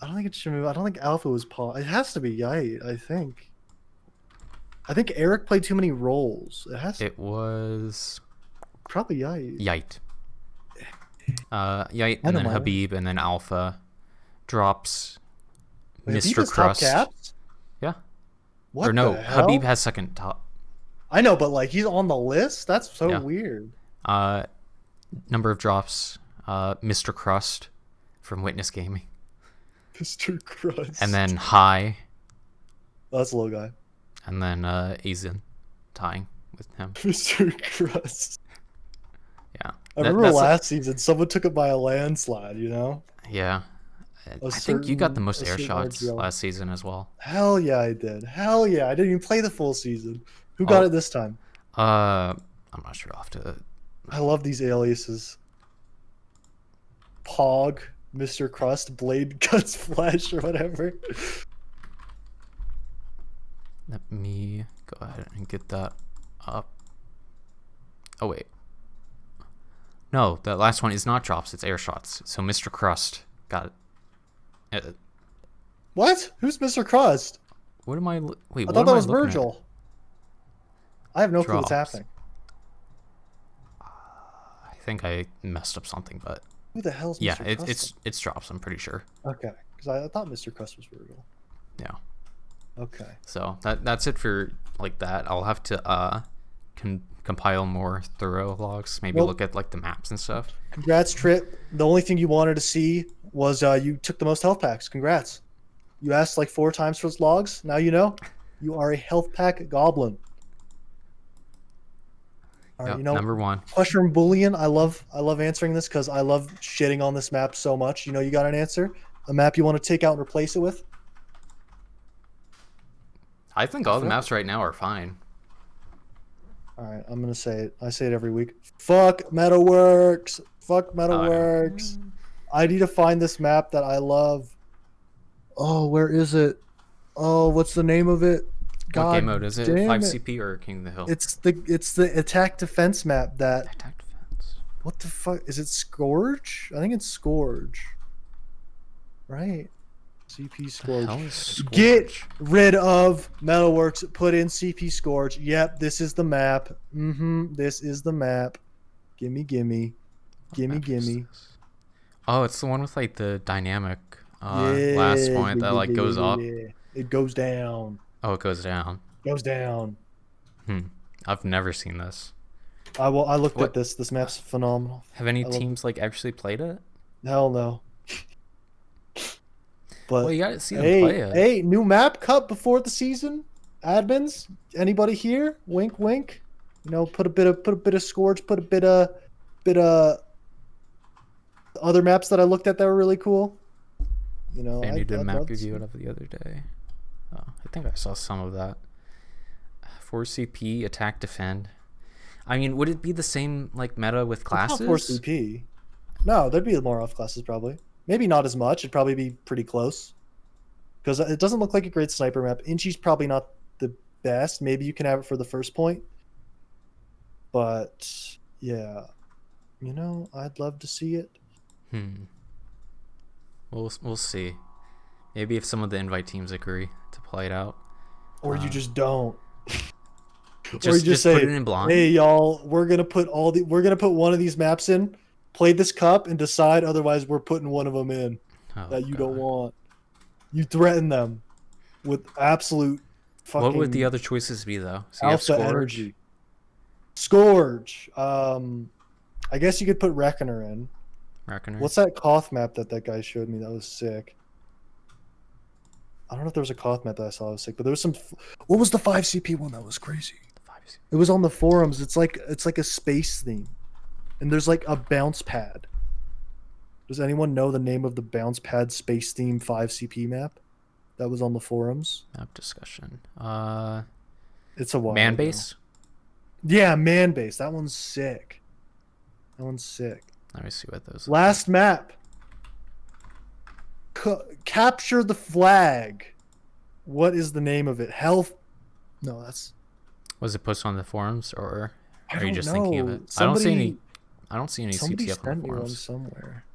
I don't think it's Shimmy. I don't think Alpha was Pog. It has to be Yite, I think. I think Eric played too many roles. It has to It was probably Yite. Yite. Yite, I and don't then mind. Habib, and then Alpha drops Wait, Habib Mr. is top Crust. caps? Yeah. What Or no, the hell? Habib has second top. I know, but like he's on the list. That's so Yeah. weird. Number of drops, Mr. Crust from Witness Gaming, Mr. Crust. and then High, Oh, that's a low guy. and then Azin tying with him. Mr. Crust. Yeah. I remember That's last season, someone took it by a landslide. You know, yeah. a I think you got the certain most a air certain shots RGL. last season as well. Hell yeah, I did. Hell yeah, I didn't even play the full season. Who got Oh, it this time? I'm not sure. I'll have to. I love these aliases. Pog, Mr. Crust, Blade Guts Flesh, or whatever. Let me go ahead and get that up. Oh wait, no, that last one is not drops. It's air shots. So Mr. Crust got it. What? Who's Mr. Crust? What am I? Wait, I what thought am that I was looking at? Virgil. I have no clue what's Drops. happening. I think I messed up something, but Who the hell's yeah, Mr. Crust? it's drops. I'm pretty sure. Okay, because I thought Mr. Crust was Virgil. Yeah. Okay. So that's it for like that. I'll have to compile more thorough logs. Maybe Well, look at like the maps and stuff. congrats, Trip. The only thing you wanted to see was you took the most health packs. Congrats. You asked like 4 times for those logs. Now you know. You are a health pack goblin. All right, Yep, you know, number 1. question from Boolean. I love answering this because I love shitting on this map so much. You know, you got an answer, a map you want to take out and replace it with. I think all the maps right now are fine. All right, I'm gonna say it. I say it every week. Fuck Metalworks. Fuck Metalworks. I need to find this map that I love. Oh, where is it? Oh, what's the name of it? What game mode is it? damn 5CP or King of the Hill? It's the attack defense map that. Attack defense. What the fuck is it? Scourge? I think it's Scourge. Right. CP Scourge. Hell is Scourge? Get rid of Metalworks. Put in CP Scourge. Yep, this is the map. This is the map. Gimme, gimme, gimme, gimme. Oh, it's the one with like the dynamic Yeah, last point that yeah, like yeah, goes yeah, up. yeah. It goes down. Oh, it goes down. Goes down. I've never seen this. I looked What? at this. This map's phenomenal. Have any I love teams like actually played it? Hell no. But Well, you gotta see them hey, play it. hey, new map cut before the season. Admins, anybody here? Wink, wink. You know, put a bit of Scourge, put a bit of other maps that I looked at that were really cool. You know, And you did a I'd map love to review see- of the other day. Oh, I think I saw some of that. 4CP, attack, defend. I mean, would it be the same like meta with It's not classes? 4CP. No, there'd be more off classes probably. Maybe not as much. It'd probably be pretty close. Because it doesn't look like a great sniper map. Inchy's probably not the best. Maybe you can have it for the first point. But yeah, you know, I'd love to see it. We'll see. Maybe if some of the invite teams agree to play it out. Or you just don't. Just, or you just say, put it in blind. hey y'all, we're gonna put one of these maps in, play this cup and decide, otherwise we're putting one of them in that you don't want. You threaten them with absolute fucking What would the other choices be though? So you have alpha Scourge. energy. Scourge. I guess you could put Reckoner in. Reckoner. What's that Koth map that guy showed me that was sick? I don't know if there was a Koth map that I saw that was sick, but there was some. What was the 5CP one that was crazy? It was on the forums. It's like a space theme, and there's like a bounce pad. Does anyone know the name of the bounce pad space theme 5CP map that was on the forums? Map discussion. It's a while Man ago. base. Yeah, man base. That one's sick. That one's sick. Let me see what those. Last map. Capture the flag. What is the name of it? Health. No, that's. Was it posted on the forums or I are you don't just thinking of know. it? I don't see any. Somebody- I don't see any Somebody CTF on sent the me one forums. somewhere.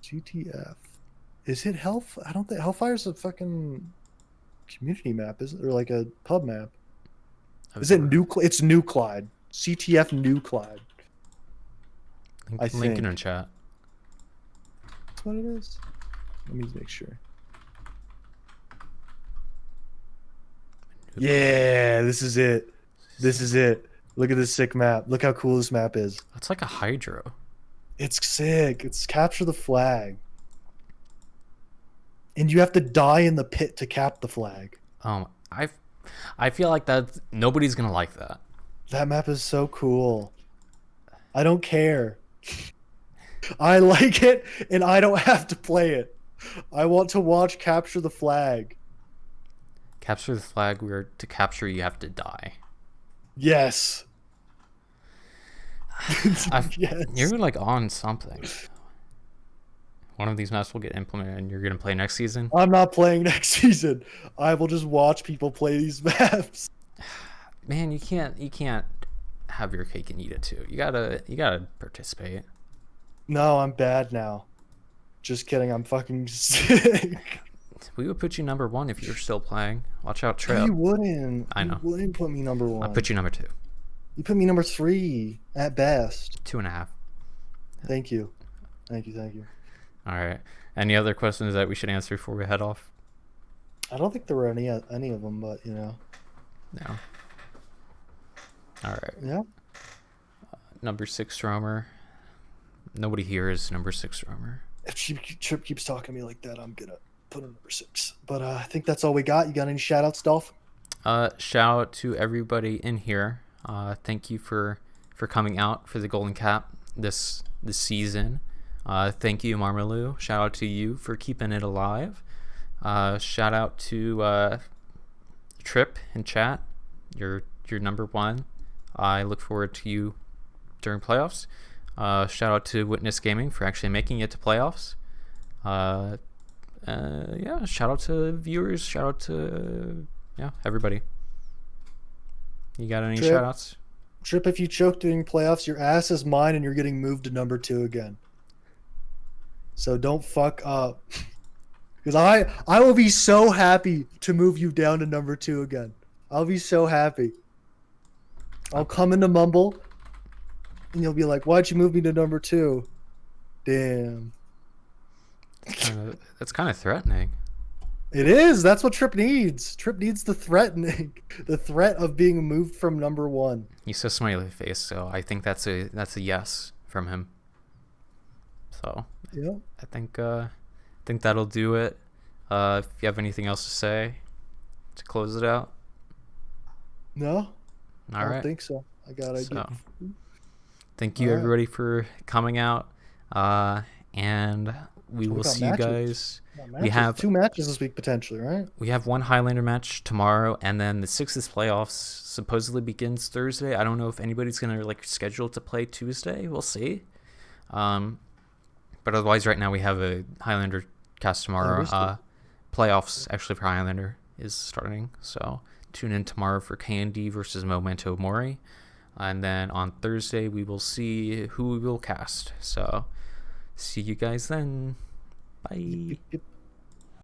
GTF. Is it Hellf? I don't think Hellfire's a fucking community map, is it? Or like a pub map? Is it Nuclide? It's Nuclide. CTF Nuclide. I Link in think. the chat. That's what it is. Let me make sure. Yeah, this is it. This is it. Look at this sick map. Look how cool this map is. That's like a hydro. It's sick. It's capture the flag. And you have to die in the pit to cap the flag. I feel like that nobody's gonna like that. That map is so cool. I don't care. I like it, and I don't have to play it. I want to watch Capture the Flag. Capture the flag, where to capture you have to die. Yes. You're Yes. like on something. One of these maps will get implemented and you're gonna play next season. I'm not playing next season. I will just watch people play these maps. Man, you can't have your cake and eat it too. You gotta participate. No, I'm bad now. Just kidding. I'm fucking sick. We would put you number 1 if you're still playing. Watch out, No, Trip. you wouldn't. I know. You wouldn't put me number one. I'll put you number 2. You put me number 3 at best. 2.5. Thank you. Thank you. Thank you. All right. Any other questions that we should answer before we head off? I don't think there were any of them, but you know. No. All right. Yeah. Number 6 roamer. Nobody here is number 6 roamer. If Chip keeps talking to me like that, I'm gonna put him number 6. But I think that's all we got. You got any shout outs, Dolph? Shout out to everybody in here. Thank you for coming out for the Golden Cap this season. Thank you, Marmaloo. Shout out to you for keeping it alive. Shout out to Trip in chat. You're number 1. I look forward to you during playoffs. Shout out to Witness Gaming for actually making it to playoffs. Yeah, shout out to viewers. Shout out to everybody. You got any shout outs? Trip, if you choke during playoffs, your ass is mine and you're getting moved to number 2 again. So don't fuck up. Because I will be so happy to move you down to number 2 again. I'll be so happy. I'll come into Mumble and you'll be like, why'd you move me to number 2? Damn. That's kind of threatening. It is. That's what Trip needs. Trip needs the threatening. The threat of being moved from number 1. He's so smiley face, so I think that's a yes from him. So Yeah. I think that'll do it. If you have anything else to say to close it out. No? I don't think so. Thank you everybody for coming out. And we will see you guys. We have 2 matches this week potentially, right? We have 1 Highlander match tomorrow, and then the Sixes playoffs supposedly begins Thursday. I don't know if anybody's gonna schedule to play Tuesday. We'll see. But otherwise, right now we have a Highlander cast tomorrow. Playoffs actually for Highlander is starting, so tune in tomorrow for Candy versus Memento Mori, and then on Thursday we will see who we will cast. So see you guys then. Bye.